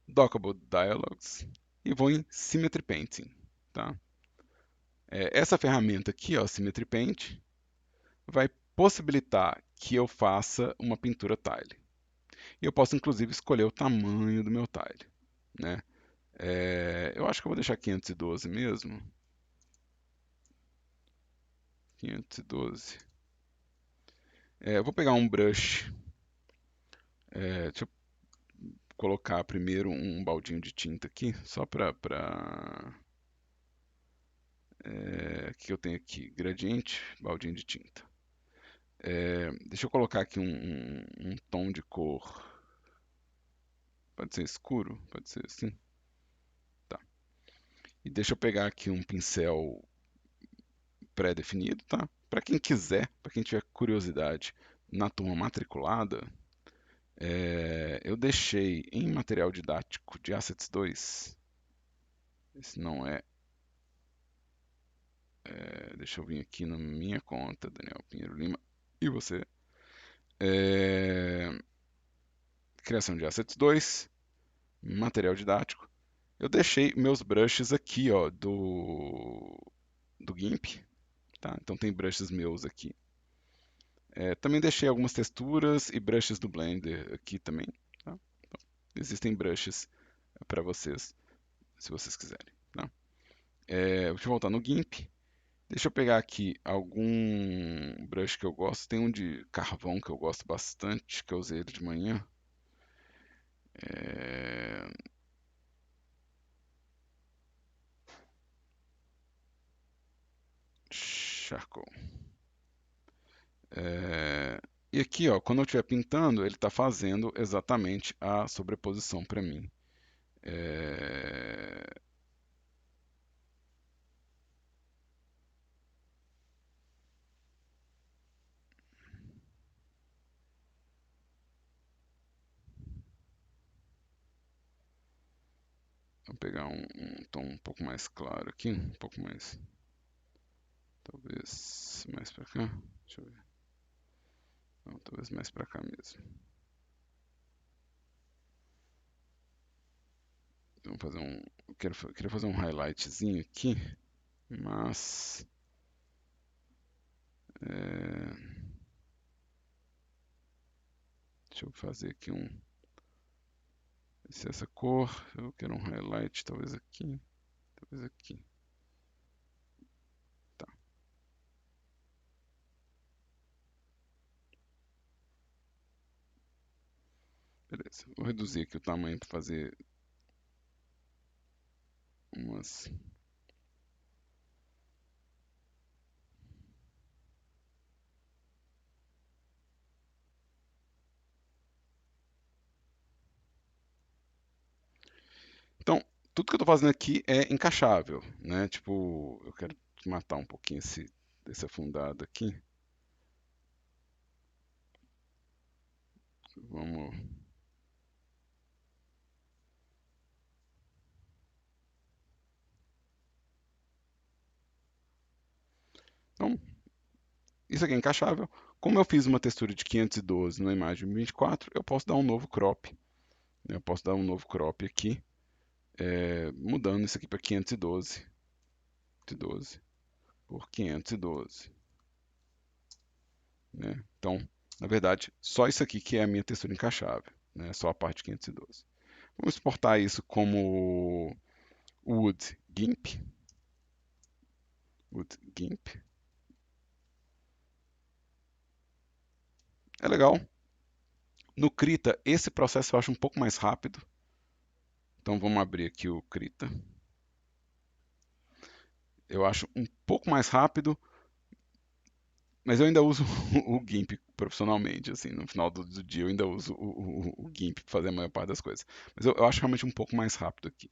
A: Dockable Dialogs, e vou em Symmetry Painting. Tá? Essa ferramenta aqui, ó, Symmetry Paint, vai possibilitar que eu faça uma pintura tile. E eu posso inclusive escolher o tamanho do meu tile. Né? Eu acho que eu vou deixar 512 mesmo. 512. Eu vou pegar um brush. Deixa eu colocar primeiro um baldinho de tinta aqui, só para... que eu tenho aqui? Gradiente, baldinho de tinta. Deixa eu colocar aqui um tom de cor. Pode ser escuro? Pode ser assim? Tá. E deixa eu pegar aqui um pincel pré-definido, tá? Para quem quiser, para quem tiver curiosidade, na turma matriculada, eu deixei em material didático de Assets 2. Esse não é. Deixa eu vir aqui na minha conta, Daniel Pinheiro Lima. E você? Criação de Assets 2, material didático. Eu deixei meus brushes aqui, ó, do GIMP. Tá? Então tem brushes meus aqui. Também deixei algumas texturas e brushes do Blender aqui também. Tá? Então, existem brushes para vocês, se vocês quiserem. Tá? Deixa eu voltar no GIMP. Deixa eu pegar aqui algum brush que eu gosto. Tem um de carvão que eu gosto bastante, que eu usei ele de manhã. É... Charcoal. É, E aqui, ó, quando eu estiver pintando, ele está fazendo exatamente a sobreposição para mim. É, Vou pegar um tom um pouco mais claro aqui, um pouco mais, talvez mais para cá. Deixa eu ver. Não, talvez mais para cá mesmo. Então, fazer um, queria fazer um highlightzinho aqui, mas é, deixa eu fazer aqui se essa cor, eu quero um highlight, talvez aqui, talvez aqui. Tá, beleza. Vou reduzir aqui o tamanho para fazer umas. Então, tudo que eu estou fazendo aqui é encaixável, né? Tipo, eu quero matar um pouquinho desse afundado aqui. Vamos. Então, isso aqui é encaixável. Como eu fiz uma textura de 512 na imagem 24, eu posso dar um novo crop, né? Eu posso dar um novo crop aqui, mudando isso aqui para 512, 512 por 512, né? Então, na verdade, só isso aqui que é a minha textura encaixável, né? Só a parte 512. Vamos exportar isso como Wood GIMP. Wood GIMP. É legal. No Krita, esse processo eu acho um pouco mais rápido. Então vamos abrir aqui o Krita. Eu acho um pouco mais rápido, mas eu ainda uso o GIMP profissionalmente. Assim, no final do dia eu ainda uso o GIMP para fazer a maior parte das coisas. Mas eu acho realmente um pouco mais rápido aqui.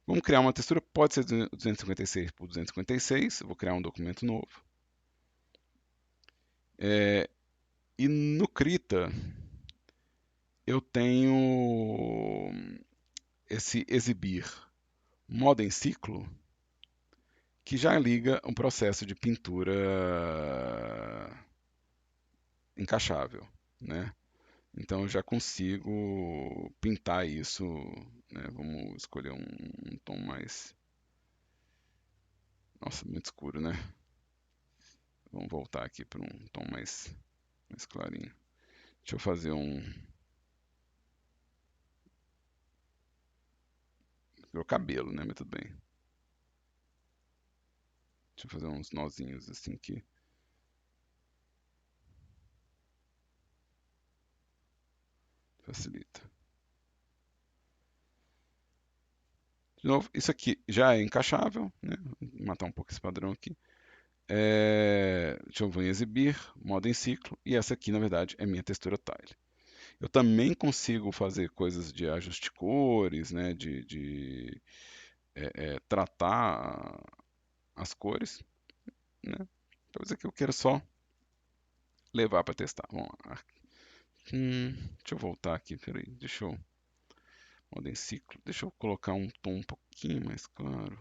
A: Vamos criar uma textura, pode ser 256 por 256. Eu vou criar um documento novo. É, e no Krita eu tenho esse exibir modo em ciclo que já liga um processo de pintura encaixável, né? Então eu já consigo pintar isso, né? Vamos escolher um tom mais, nossa, muito escuro, né? Vamos voltar aqui para um tom mais clarinho. Deixa eu fazer meu cabelo, né? Mas tudo bem. Deixa eu fazer uns nozinhos assim que facilita. De novo, isso aqui já é encaixável, né? Vou matar um pouco esse padrão aqui. Deixa eu ver em exibir, modo em ciclo, e essa aqui, na verdade, é minha textura tile. Eu também consigo fazer coisas de ajuste de cores, né? Tratar as cores, né? Talvez aqui eu queira só levar para testar. Vamos lá. Deixa eu voltar aqui, peraí, modo em ciclo, deixa eu colocar um tom um pouquinho mais claro.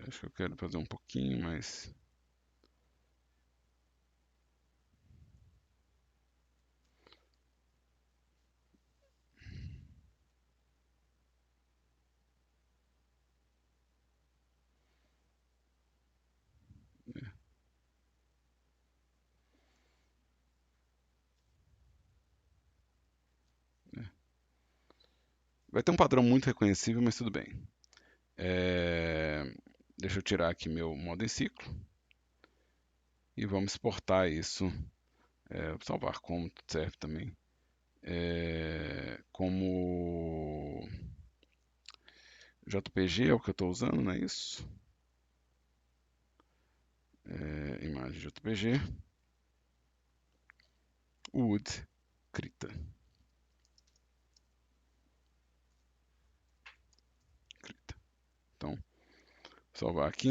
A: Acho que eu quero fazer um pouquinho mais. vai ter um padrão muito reconhecível, mas tudo bem. Deixa eu tirar aqui meu modo em ciclo e vamos exportar isso, salvar como serve também, como JPG é o que eu estou usando, não é isso? Imagem JPG, Wood, Krita. Então, salvar aqui.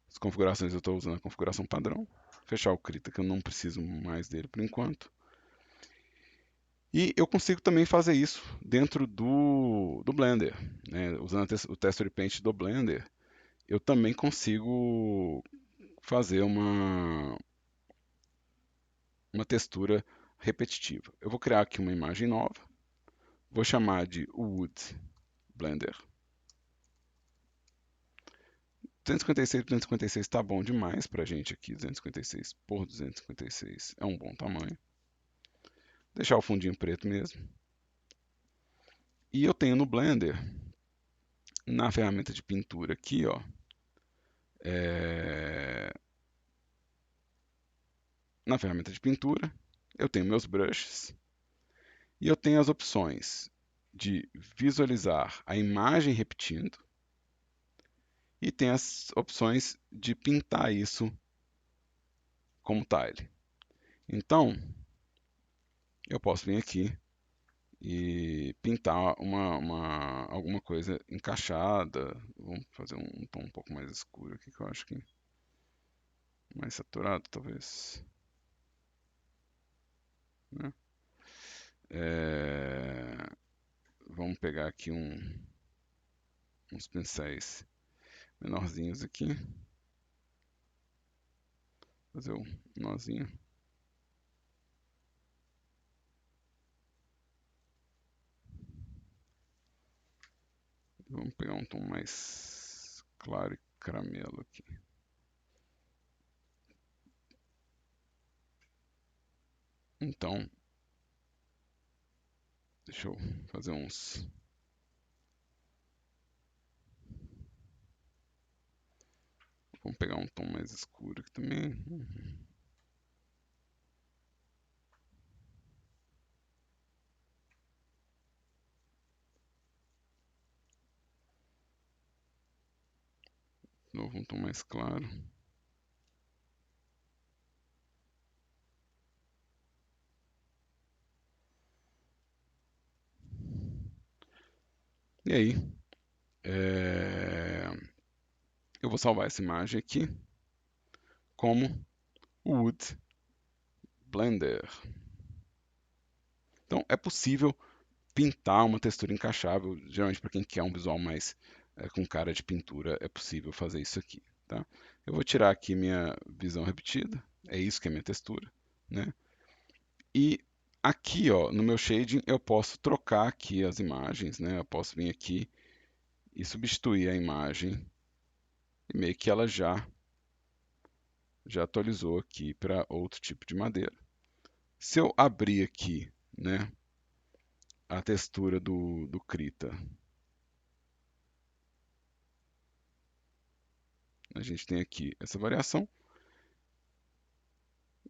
A: As configurações eu estou usando a configuração padrão. Fechar o Krita, que eu não preciso mais dele por enquanto. E eu consigo também fazer isso dentro do Blender, né? Usando o Texture Paint do Blender, eu também consigo fazer uma textura repetitiva. Eu vou criar aqui uma imagem nova, vou chamar de Wood Blender. 256 por 256 está bom demais para a gente aqui. 256 por 256 é um bom tamanho. Deixar o fundinho preto mesmo. E eu tenho no Blender, na ferramenta de pintura aqui, ó, na ferramenta de pintura, eu tenho meus brushes e eu tenho as opções de visualizar a imagem repetindo e tem as opções de pintar isso como tile. Então, eu posso vir aqui e pintar alguma coisa encaixada. Vamos fazer um tom um pouco mais escuro aqui, que eu acho que mais saturado, talvez. Né? Vamos pegar aqui uns pincéis menorzinhos aqui. Fazer um nozinho. Vamos pegar um tom mais claro e caramelo aqui. Então, deixa eu fazer uns... Vamos pegar um tom mais escuro aqui também. De novo, um tom mais claro. E aí, eu vou salvar essa imagem aqui como Wood Blender. Então, é possível pintar uma textura encaixável. Geralmente, para quem quer um visual mais com cara de pintura, é possível fazer isso aqui. Tá? Eu vou tirar aqui minha visão repetida. É isso que é minha textura. Né? E aqui, ó, no meu shading, eu posso trocar aqui as imagens. Né? Eu posso vir aqui e substituir a imagem. E meio que ela já atualizou aqui para outro tipo de madeira. Se eu abrir aqui, né, a textura do Krita, a gente tem aqui essa variação.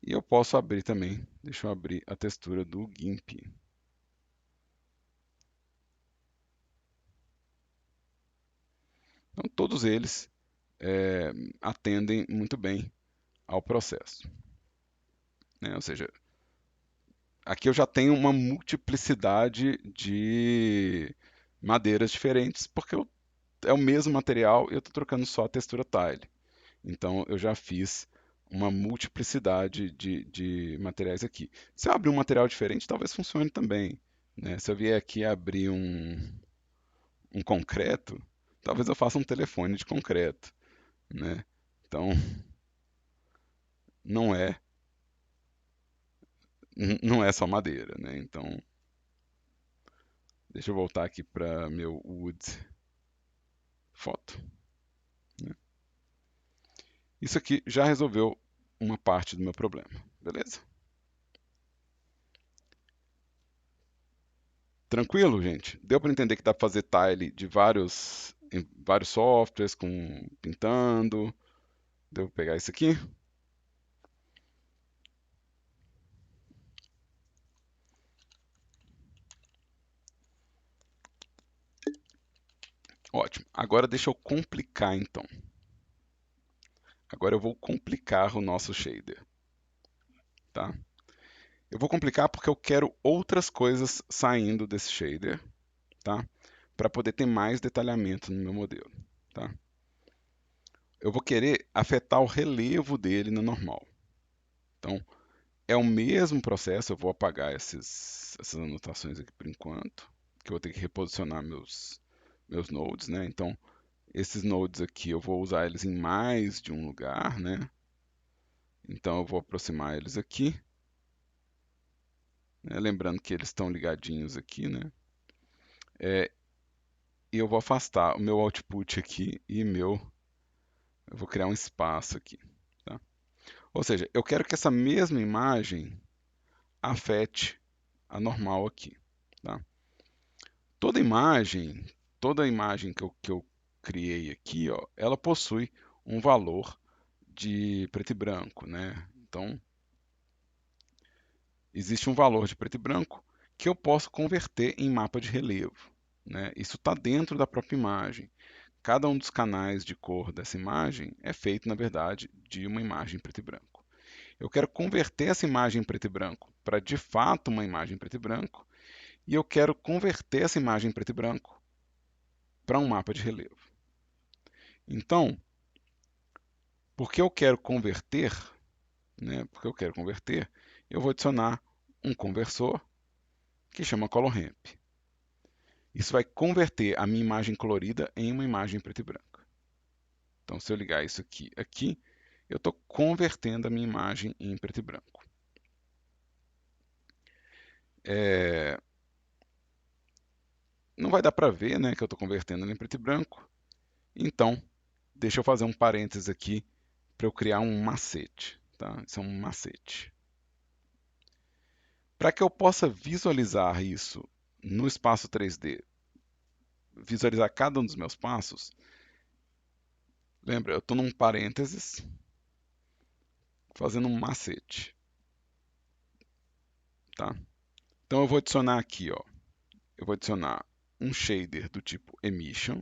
A: E eu posso abrir também, deixa eu abrir a textura do GIMP. Então, todos eles atendem muito bem ao processo. Né? Ou seja, aqui eu já tenho uma multiplicidade de madeiras diferentes, porque é o mesmo material e eu estou trocando só a textura tile. Então eu já fiz uma multiplicidade de materiais aqui. Se eu abrir um material diferente, talvez funcione também. Né? Se eu vier aqui abrir um concreto, talvez eu faça um telefone de concreto. Né? Então não é, não é só madeira. Né? Então deixa eu voltar aqui para meu wood foto. Né? Isso aqui já resolveu uma parte do meu problema. Beleza? Tranquilo, gente? Deu para entender que dá para fazer tile de em vários softwares, com pintando. Devo pegar isso aqui? Ótimo. Agora deixa eu complicar então. Agora eu vou complicar o nosso shader, tá? Eu vou complicar porque eu quero outras coisas saindo desse shader, tá? Para poder ter mais detalhamento no meu modelo, tá? Eu vou querer afetar o relevo dele no normal. Então, é o mesmo processo, eu vou apagar essas anotações aqui por enquanto, que eu vou ter que reposicionar meus nodes, né? Então, esses nodes aqui eu vou usar eles em mais de um lugar, né? Então, eu vou aproximar eles aqui, né? Lembrando que eles estão ligadinhos aqui, né? É, e eu vou afastar o meu output aqui e eu vou criar um espaço aqui, tá? Ou seja, eu quero que essa mesma imagem afete a normal aqui, tá? Toda imagem, toda imagem que eu criei aqui, ó, ela possui um valor de preto e branco, né? Então, existe um valor de preto e branco que eu posso converter em mapa de relevo, né? Isso está dentro da própria imagem. Cada um dos canais de cor dessa imagem é feito, na verdade, de uma imagem em preto e branco. Eu quero converter essa imagem em preto e branco para, de fato, uma imagem em preto e branco, e eu quero converter essa imagem em preto e branco para um mapa de relevo. Então, porque eu quero converter, né, porque eu quero converter, eu vou adicionar um conversor que chama color ramp. Isso vai converter a minha imagem colorida em uma imagem preto e branco. Então, se eu ligar isso aqui, eu estou convertendo a minha imagem em preto e branco. É, não vai dar para ver, né, que eu estou convertendo ela em preto e branco. Então, deixa eu fazer um parênteses aqui para eu criar um macete. Tá? Isso é um macete. Para que eu possa visualizar isso no espaço 3D, visualizar cada um dos meus passos, lembra, eu estou num parênteses fazendo um macete. Tá? Então eu vou adicionar aqui, ó, eu vou adicionar um shader do tipo emission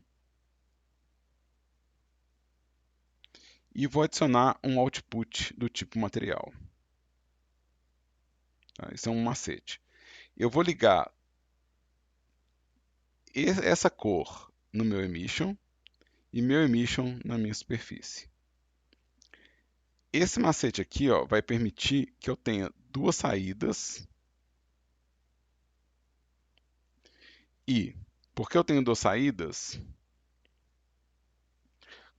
A: e vou adicionar um output do tipo material. Tá? Isso é um macete. Eu vou ligar essa cor no meu emission e meu emission na minha superfície. Esse macete aqui, ó, vai permitir que eu tenha duas saídas e, porque eu tenho duas saídas,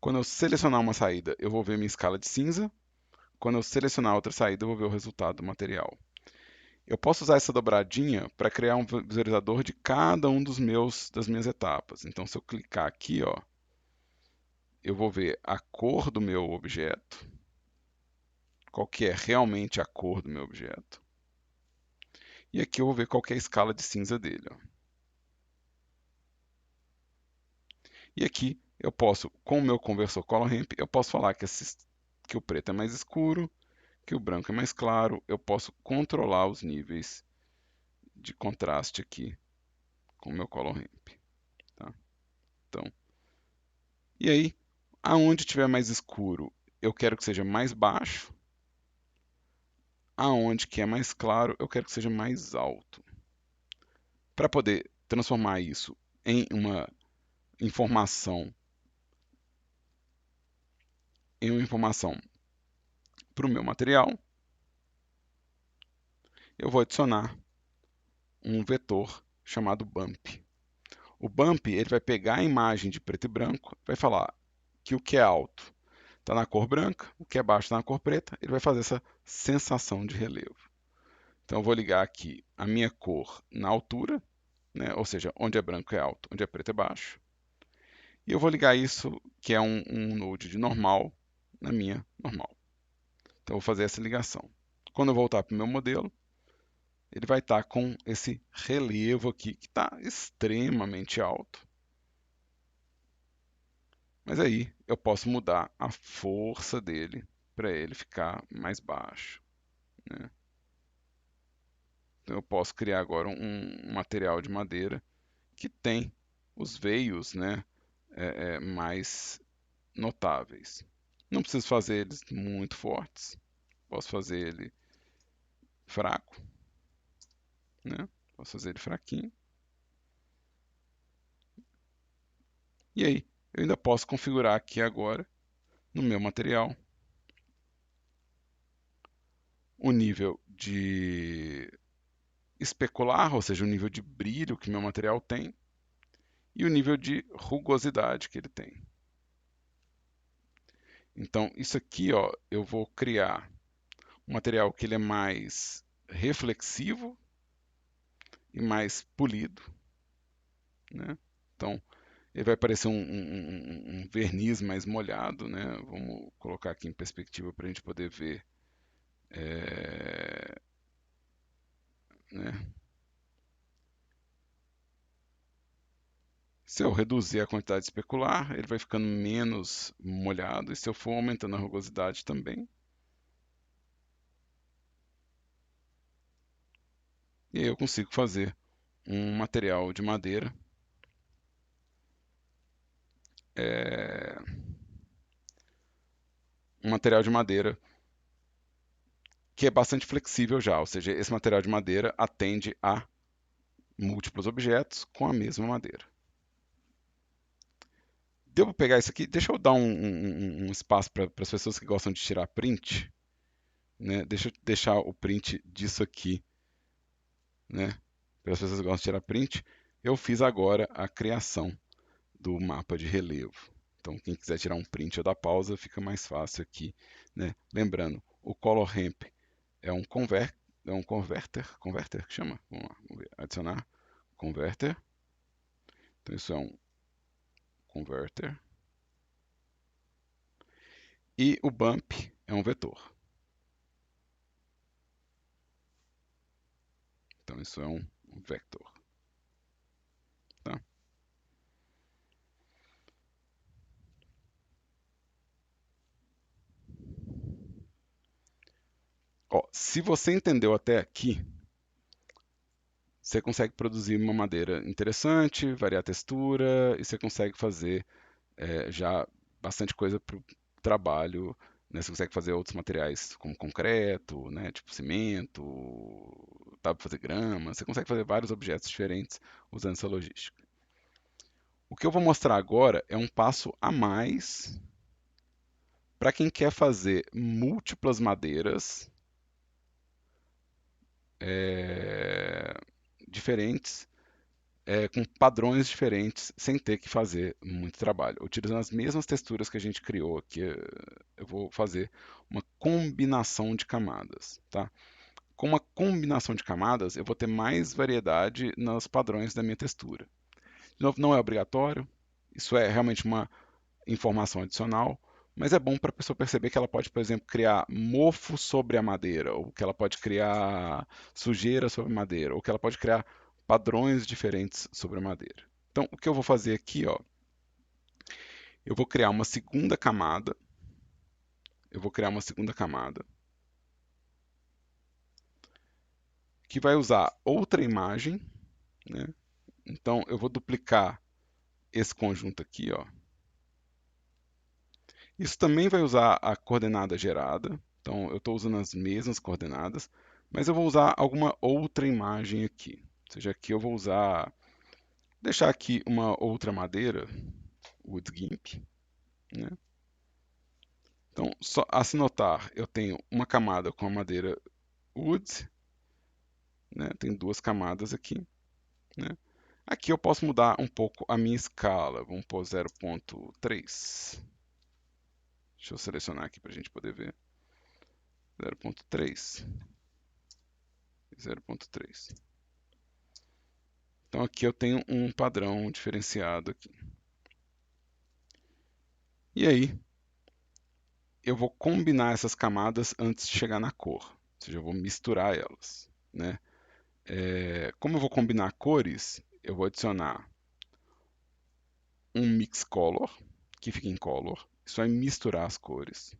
A: quando eu selecionar uma saída, eu vou ver minha escala de cinza. Quando eu selecionar outra saída, eu vou ver o resultado do material. Eu posso usar essa dobradinha para criar um visualizador de cada um das minhas etapas. Então, se eu clicar aqui, ó, eu vou ver a cor do meu objeto, qual que é realmente a cor do meu objeto. E aqui eu vou ver qual que é a escala de cinza dele. Ó. E aqui eu posso, com o meu conversor color ramp, eu posso falar que o preto é mais escuro, que o branco é mais claro. Eu posso controlar os níveis de contraste aqui com o meu color ramp. Tá? Então, e aí, aonde tiver mais escuro, eu quero que seja mais baixo. Aonde que é mais claro, eu quero que seja mais alto. Para poder transformar isso em uma informação, para o meu material, eu vou adicionar um vetor chamado bump. O bump ele vai pegar a imagem de preto e branco, vai falar que o que é alto está na cor branca, o que é baixo está na cor preta, ele vai fazer essa sensação de relevo. Então eu vou ligar aqui a minha cor na altura, né? Ou seja, onde é branco é alto, onde é preto é baixo. E eu vou ligar isso, que é um node de normal, na minha normal. Então eu vou fazer essa ligação. Quando eu voltar para o meu modelo, ele vai estar com esse relevo aqui que está extremamente alto. Mas aí eu posso mudar a força dele para ele ficar mais baixo, né? Então eu posso criar agora um material de madeira que tem os veios, né, mais notáveis. Não preciso fazer eles muito fortes, posso fazer ele fraco, né? Posso fazer ele fraquinho. E aí, eu ainda posso configurar aqui agora, no meu material, o nível de especular, ou seja, o nível de brilho que meu material tem, e o nível de rugosidade que ele tem. Então, isso aqui, ó, eu vou criar um material que ele é mais reflexivo e mais polido, né? Então, ele vai parecer um verniz mais molhado, né? Vamos colocar aqui em perspectiva para a gente poder ver, né? Se eu reduzir a quantidade especular, ele vai ficando menos molhado, e se eu for aumentando a rugosidade também, e aí eu consigo fazer um material de madeira, é, um material de madeira que é bastante flexível já, ou seja, esse material de madeira atende a múltiplos objetos com a mesma madeira. Devo pegar isso aqui? Deixa eu dar um espaço para as pessoas que gostam de tirar print, né? Deixa eu deixar o print disso aqui, né? Para as pessoas que gostam de tirar print, eu fiz agora a criação do mapa de relevo. Então, quem quiser tirar um print ou dar pausa, fica mais fácil aqui, né? Lembrando, o Color Ramp é um converter que chama? Vamos ver, adicionar converter. Então, isso é um converter. E o bump é um vetor. Então, isso é um vector. Tá? Ó, se você entendeu até aqui, você consegue produzir uma madeira interessante, variar a textura, e você consegue fazer já bastante coisa para o trabalho, né? Você consegue fazer outros materiais como concreto, né? Tipo cimento, dá para fazer grama, você consegue fazer vários objetos diferentes usando essa logística. O que eu vou mostrar agora é um passo a mais para quem quer fazer múltiplas madeiras é, diferentes, com padrões diferentes, sem ter que fazer muito trabalho. Utilizando as mesmas texturas que a gente criou aqui, eu vou fazer uma combinação de camadas, tá? Com uma combinação de camadas, eu vou ter mais variedade nos padrões da minha textura. De novo, não é obrigatório, isso é realmente uma informação adicional, mas é bom para a pessoa perceber que ela pode, por exemplo, criar mofo sobre a madeira, ou que ela pode criar sujeira sobre a madeira, ou que ela pode criar padrões diferentes sobre a madeira. Então, o que eu vou fazer aqui, ó, eu vou criar uma segunda camada, eu vou criar uma segunda camada que vai usar outra imagem, né? Então, eu vou duplicar esse conjunto aqui, ó. Isso também vai usar a coordenada gerada. Então, eu estou usando as mesmas coordenadas, mas eu vou usar alguma outra imagem aqui. Ou seja, aqui eu vou usar, deixar aqui uma outra madeira, Wood Gimp, né? Então, só a se notar, eu tenho uma camada com a madeira Wood, né? Tem duas camadas aqui, né? Aqui eu posso mudar um pouco a minha escala. Vamos pôr 0.3. Deixa eu selecionar aqui para a gente poder ver. 0.3. 0.3. Então aqui eu tenho um padrão diferenciado aqui. E aí, eu vou combinar essas camadas antes de chegar na cor. Ou seja, eu vou misturar elas, né? Como eu vou combinar cores, eu vou adicionar um mix color, que fica em color. Isso vai misturar as cores.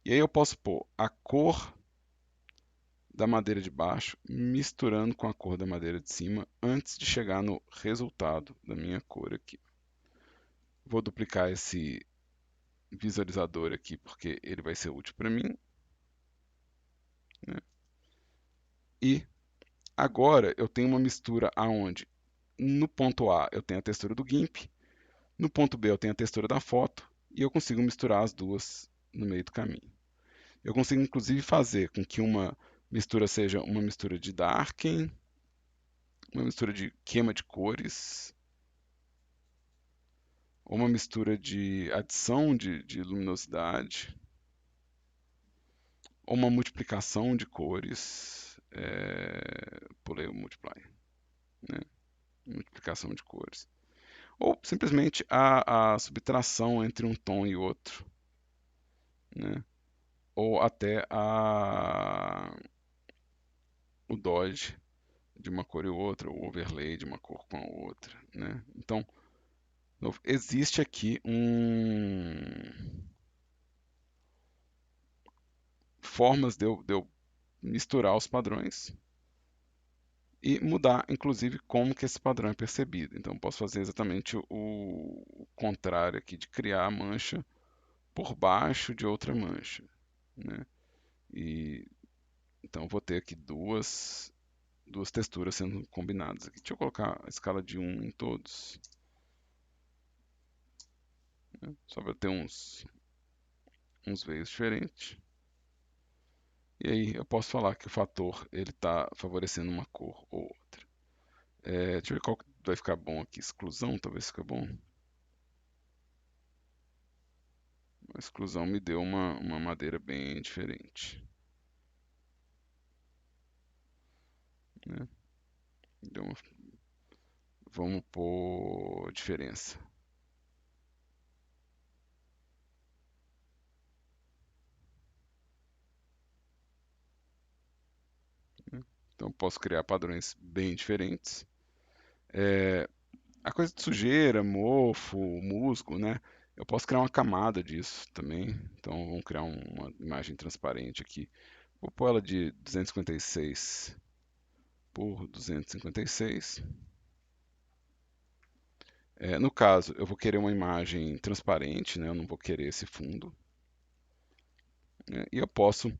A: E aí eu posso pôr a cor da madeira de baixo misturando com a cor da madeira de cima antes de chegar no resultado da minha cor aqui. Vou duplicar esse visualizador aqui porque ele vai ser útil para mim, né? E agora eu tenho uma mistura aonde no ponto A eu tenho a textura do GIMP, no ponto B eu tenho a textura da foto e eu consigo misturar as duas no meio do caminho. Eu consigo inclusive fazer com que uma mistura seja uma mistura de darken, uma mistura de queima de cores, ou uma mistura de adição de luminosidade, ou uma multiplicação de cores. Pulei o multiply, né? Multiplicação de cores. Ou simplesmente a subtração entre um tom e outro, né? Ou até o dodge de uma cor e outra, o overlay de uma cor com a outra, né? Então, existe aqui formas de eu misturar os padrões e mudar, inclusive, como que esse padrão é percebido. Então, posso fazer exatamente o contrário aqui, de criar a mancha por baixo de outra mancha, né? E, então, vou ter aqui duas texturas sendo combinadas aqui. Deixa eu colocar a escala de 1 em todos, né? Só para ter uns veios diferentes. E aí eu posso falar que o fator ele está favorecendo uma cor ou outra. Deixa eu ver qual que vai ficar bom aqui. Exclusão talvez fica bom. A exclusão me deu uma madeira bem diferente, né? Deu uma- Vamos pôr diferença, né? Então posso criar padrões bem diferentes. É, a coisa de sujeira, mofo, musgo, né? Eu posso criar uma camada disso também. Então vamos criar uma imagem transparente aqui. Vou pôr ela de 256 por 256. No caso, eu vou querer uma imagem transparente, né? Eu não vou querer esse fundo, né? E eu posso.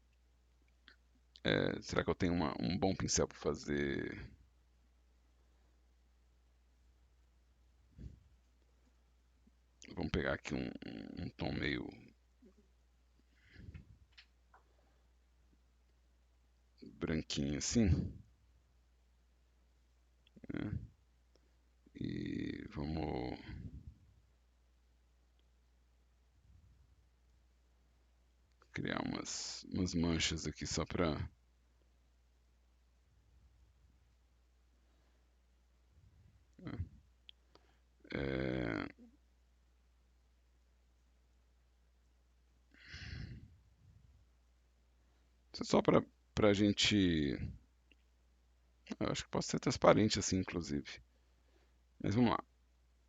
A: Será que eu tenho um bom pincel para fazer? Vamos pegar aqui um tom meio branquinho assim, né? E vamos criar umas manchas aqui só para. É, só para a gente. Eu acho que pode ser transparente assim, inclusive. Mas vamos lá.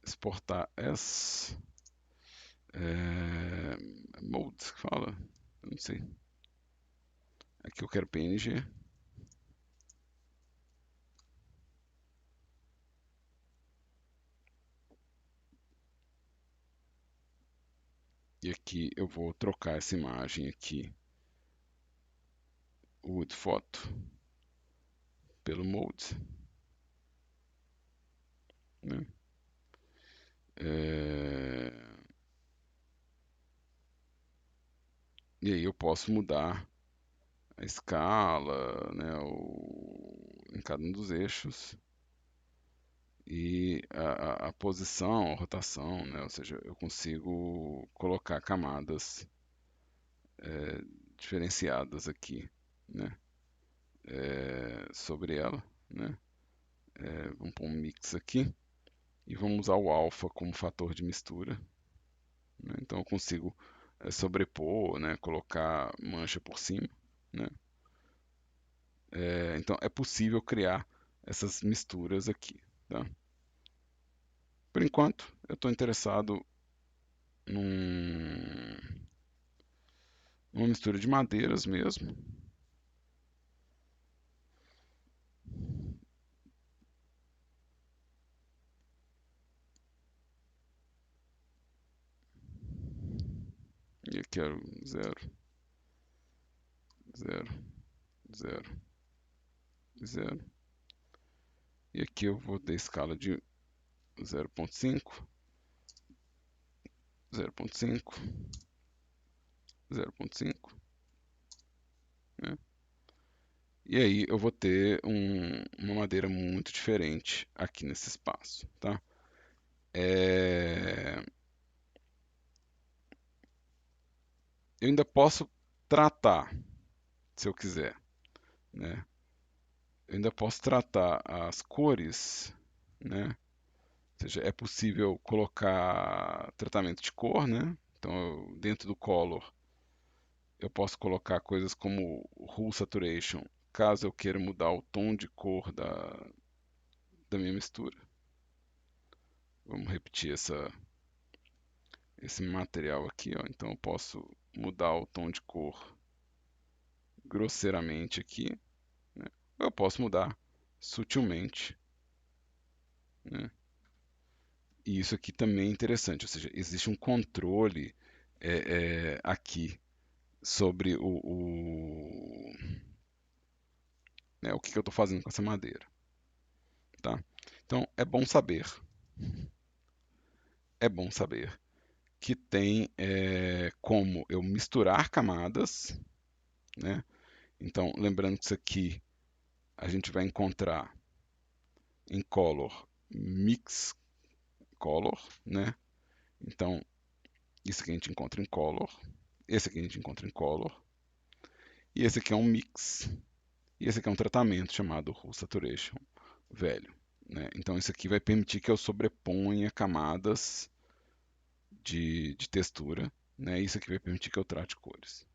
A: Exportar as. Modes que fala? Eu não sei. Aqui eu quero PNG. E aqui eu vou trocar essa imagem aqui, o with photo, pelo mode, né? É, E aí eu posso mudar a escala, né, em cada um dos eixos e a posição, a rotação, né? Ou seja, eu consigo colocar camadas diferenciadas aqui, né? Sobre ela, né? Vamos pôr um mix aqui e vamos usar o alfa como fator de mistura, né? Então eu consigo sobrepor, né? Colocar mancha por cima, né? Então é possível criar essas misturas aqui, tá? Por enquanto, eu estou interessado num, numa mistura de madeiras mesmo. E aqui quero 0, 0, 0, 0. E aqui eu vou ter escala de 0,5, 0,5, 0,5, né? E aí eu vou ter uma madeira muito diferente aqui nesse espaço, tá? É, Eu ainda posso tratar, se eu quiser, né? Eu ainda posso tratar as cores, né? Ou seja, é possível colocar tratamento de cor, né? Então, dentro do color, eu posso colocar coisas como Hull Saturation, caso eu queira mudar o tom de cor da minha mistura. Vamos repetir esse material aqui, ó. Então, eu posso mudar o tom de cor grosseiramente aqui, né? Ou eu posso mudar sutilmente, né? E isso aqui também é interessante, ou seja, existe um controle aqui sobre né, o que, que eu estou fazendo com essa madeira, tá? Então é bom saber que tem como eu misturar camadas, né? Então, lembrando que isso aqui a gente vai encontrar em color mix color, né? Então, isso aqui a gente encontra em color, esse aqui a gente encontra em color, e esse aqui é um mix, e esse aqui é um tratamento chamado Hull Saturation velho, né? Então, isso aqui vai permitir que eu sobreponha camadas de textura, né? Isso aqui vai permitir que eu trate cores,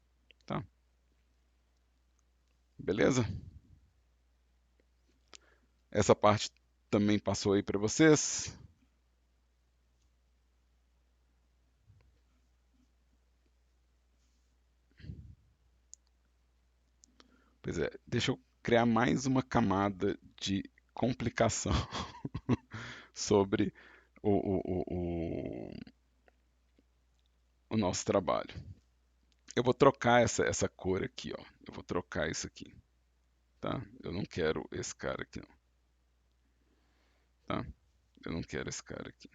A: tá? Beleza? Essa parte também passou aí para vocês? Pois é, deixa eu criar mais uma camada de complicação sobre o, o, o, o, o nosso trabalho. Eu vou trocar essa cor aqui, ó. Eu vou trocar isso aqui, tá? Eu não quero esse cara aqui, não, tá? Eu não quero esse cara aqui.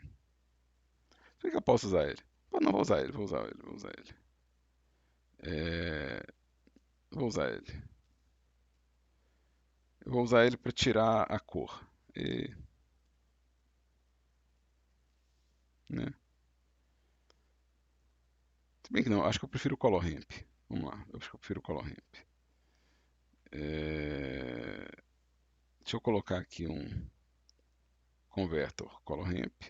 A: Por que eu posso usar ele? Pô, não vou usar ele, vou usar ele, vou usar ele. É, vou usar ele. Eu vou usar ele para tirar a cor. E, né? Se bem que não, acho que eu prefiro o Color Ramp. Vamos lá, eu acho que eu prefiro o Color Ramp. É, deixa eu colocar aqui um Converter Color Ramp.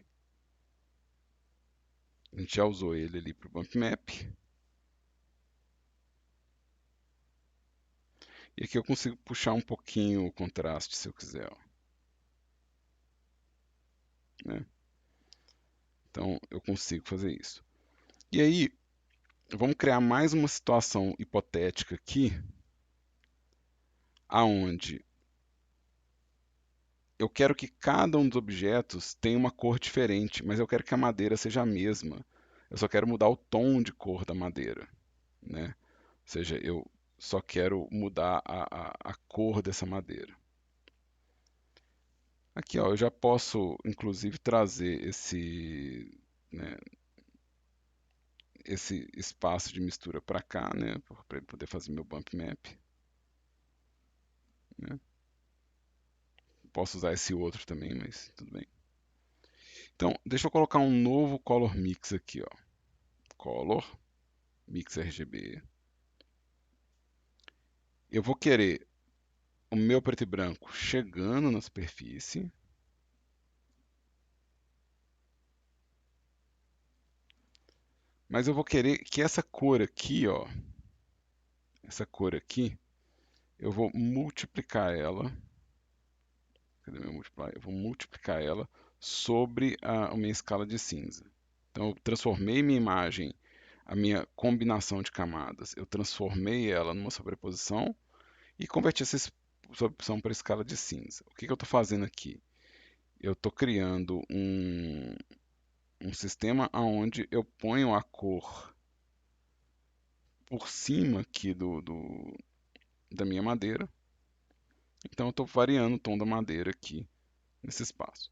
A: A gente já usou ele ali para o Bump Map. E aqui eu consigo puxar um pouquinho o contraste se eu quiser, ó, né? Então eu consigo fazer isso. E aí, vamos criar mais uma situação hipotética aqui, aonde eu quero que cada um dos objetos tenha uma cor diferente, mas eu quero que a madeira seja a mesma. Eu só quero mudar o tom de cor da madeira, né? Ou seja, eu só quero mudar a cor dessa madeira. Aqui, ó, eu já posso, inclusive, trazer né, esse espaço de mistura para cá, né, para ele poder fazer meu bump map, né? Posso usar esse outro também, mas tudo bem. Então, deixa eu colocar um novo color mix aqui, ó. Color mix RGB. Eu vou querer o meu preto e branco chegando na superfície. Mas eu vou querer que essa cor aqui, ó, essa cor aqui, eu vou multiplicar ela. Cadê meu multiply? Eu vou multiplicar ela sobre a minha escala de cinza. Então, eu transformei minha imagem, a minha combinação de camadas, eu transformei ela numa sobreposição e converti essa sobreposição para a escala de cinza. O que eu estou fazendo aqui? Eu estou criando um sistema onde eu ponho a cor por cima aqui da minha madeira. Então, eu estou variando o tom da madeira aqui nesse espaço.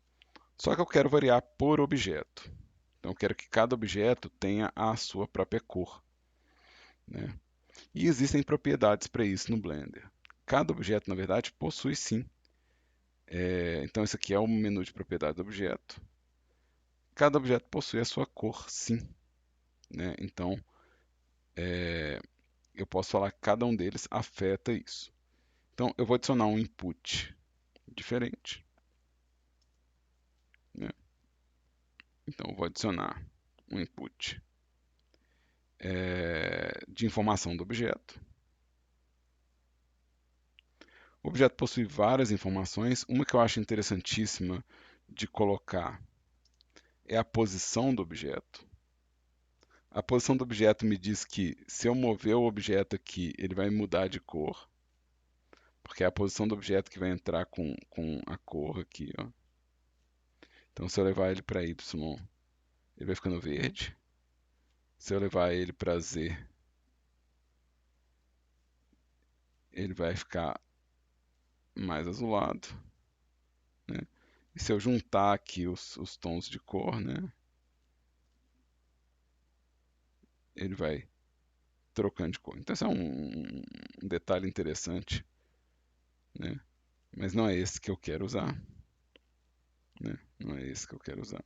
A: Só que eu quero variar por objeto. Então, eu quero que cada objeto tenha a sua própria cor, né? E existem propriedades para isso no Blender. Cada objeto, na verdade, possui sim. Então, esse aqui é o menu de propriedade do objeto. Cada objeto possui a sua cor, sim, né? Então, eu posso falar que cada um deles afeta isso. Então, eu vou adicionar um input diferente, né? Então, eu vou adicionar um input de informação do objeto. O objeto possui várias informações. Uma que eu acho interessantíssima de colocar é a posição do objeto. A posição do objeto me diz que se eu mover o objeto aqui, ele vai mudar de cor, porque é a posição do objeto que vai entrar com a cor aqui, ó. Então, se eu levar ele para Y, ele vai ficando verde. Se eu levar ele para Z, ele vai ficar mais azulado, né? E se eu juntar aqui os tons de cor, né, ele vai trocando de cor. Então, esse é um detalhe interessante, né? Mas não é esse que eu quero usar, né? Não é esse que eu quero usar.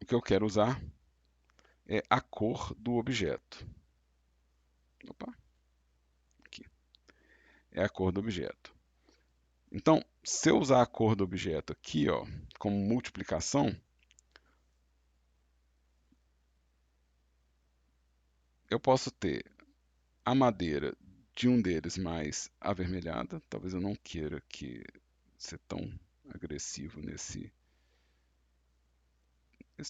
A: O que eu quero usar é a cor do objeto. Opa, aqui. É a cor do objeto. Então, se eu usar a cor do objeto aqui, ó, como multiplicação, eu posso ter a madeira de um deles mais avermelhada. Talvez eu não queira ser tão agressivo nesse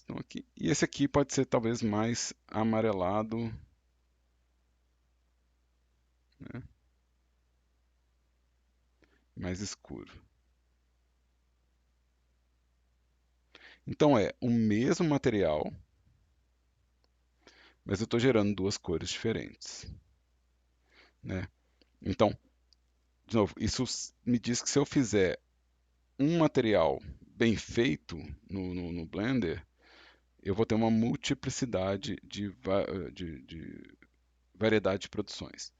A: tom aqui. E esse aqui pode ser talvez mais amarelado, né? Mais escuro. Então é o mesmo material, mas eu estou gerando duas cores diferentes, né? Então, de novo, isso me diz que se eu fizer um material bem feito no Blender, eu vou ter uma multiplicidade de variedade de produções.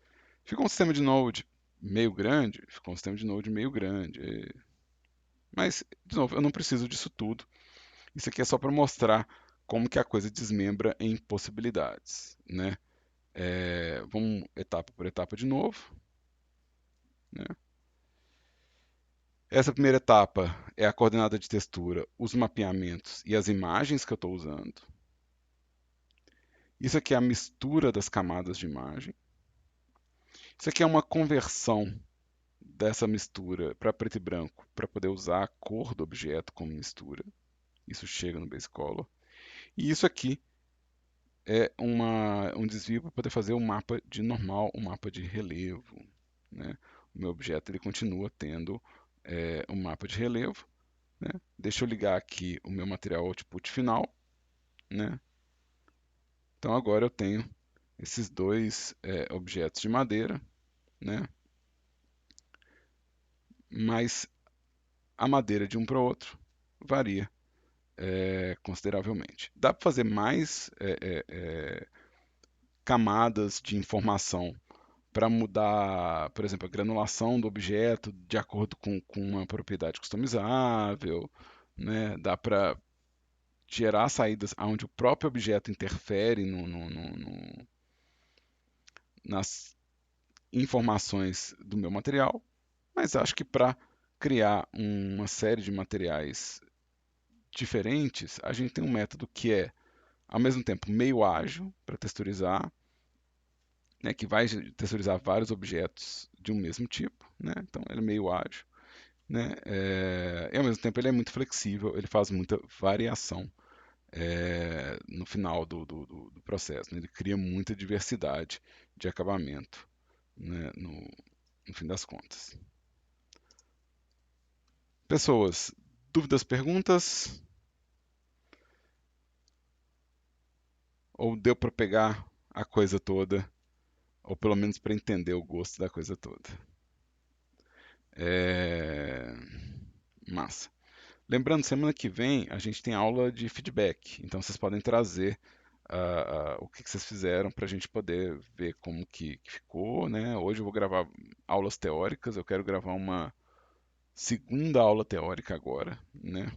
A: Ficou um sistema de Node meio grande, ficou um sistema de Node meio grande. Mas, de novo, eu não preciso disso tudo. Isso aqui é só para mostrar como que a coisa desmembra em possibilidades, né? Vamos etapa por etapa de novo, né? Essa primeira etapa é a coordenada de textura, os mapeamentos e as imagens que eu estou usando. Isso aqui é a mistura das camadas de imagem. Isso aqui é uma conversão dessa mistura para preto e branco, para poder usar a cor do objeto como mistura. Isso chega no Base Color. E isso aqui é um desvio para poder fazer um mapa de normal, um mapa de relevo, né? O meu objeto ele continua tendo um mapa de relevo, né? Deixa eu ligar aqui o meu material output final, né? Então agora eu tenho esses dois objetos de madeira, né? Mas a madeira de um para o outro varia consideravelmente. Dá para fazer mais camadas de informação para mudar, por exemplo, a granulação do objeto de acordo com uma propriedade customizável, né? Dá para gerar saídas onde o próprio objeto interfere nas informações do meu material, mas acho que para criar uma série de materiais diferentes, a gente tem um método que é, ao mesmo tempo, meio ágil para texturizar, né, que vai texturizar vários objetos de um mesmo tipo, né? Então ele é meio ágil, né? E ao mesmo tempo ele é muito flexível, ele faz muita variação no final do processo, né? Ele cria muita diversidade de acabamento, né, no fim das contas. Pessoas, dúvidas, perguntas? Ou deu para pegar a coisa toda? Ou pelo menos para entender o gosto da coisa toda? É... Massa. Lembrando, semana que vem a gente tem aula de feedback, então vocês podem trazer o que vocês fizeram para a gente poder ver como que ficou, né? Hoje eu vou gravar aulas teóricas, eu quero gravar uma segunda aula teórica agora, né?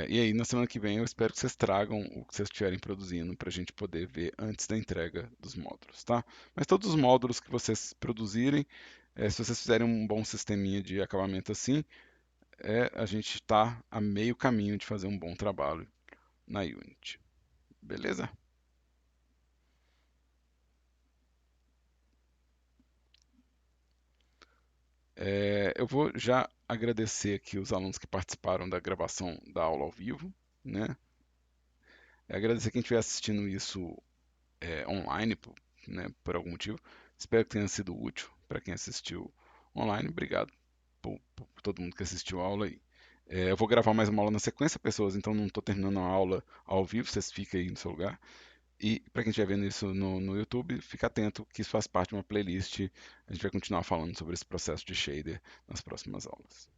A: E aí, na semana que vem, eu espero que vocês tragam o que vocês estiverem produzindo para a gente poder ver antes da entrega dos módulos, tá? Mas todos os módulos que vocês produzirem, se vocês fizerem um bom sisteminha de acabamento assim, a gente está a meio caminho de fazer um bom trabalho na Unity. Beleza? Eu vou já agradecer aqui os alunos que participaram da gravação da aula ao vivo, né? Agradecer quem estiver assistindo isso online, né, por algum motivo. Espero que tenha sido útil para quem assistiu online. Obrigado por todo mundo que assistiu a aula aí. Eu vou gravar mais uma aula na sequência, pessoas, então não estou terminando a aula ao vivo, vocês fiquem aí no seu lugar. E para quem estiver vendo isso no YouTube, fica atento que isso faz parte de uma playlist. A gente vai continuar falando sobre esse processo de shader nas próximas aulas.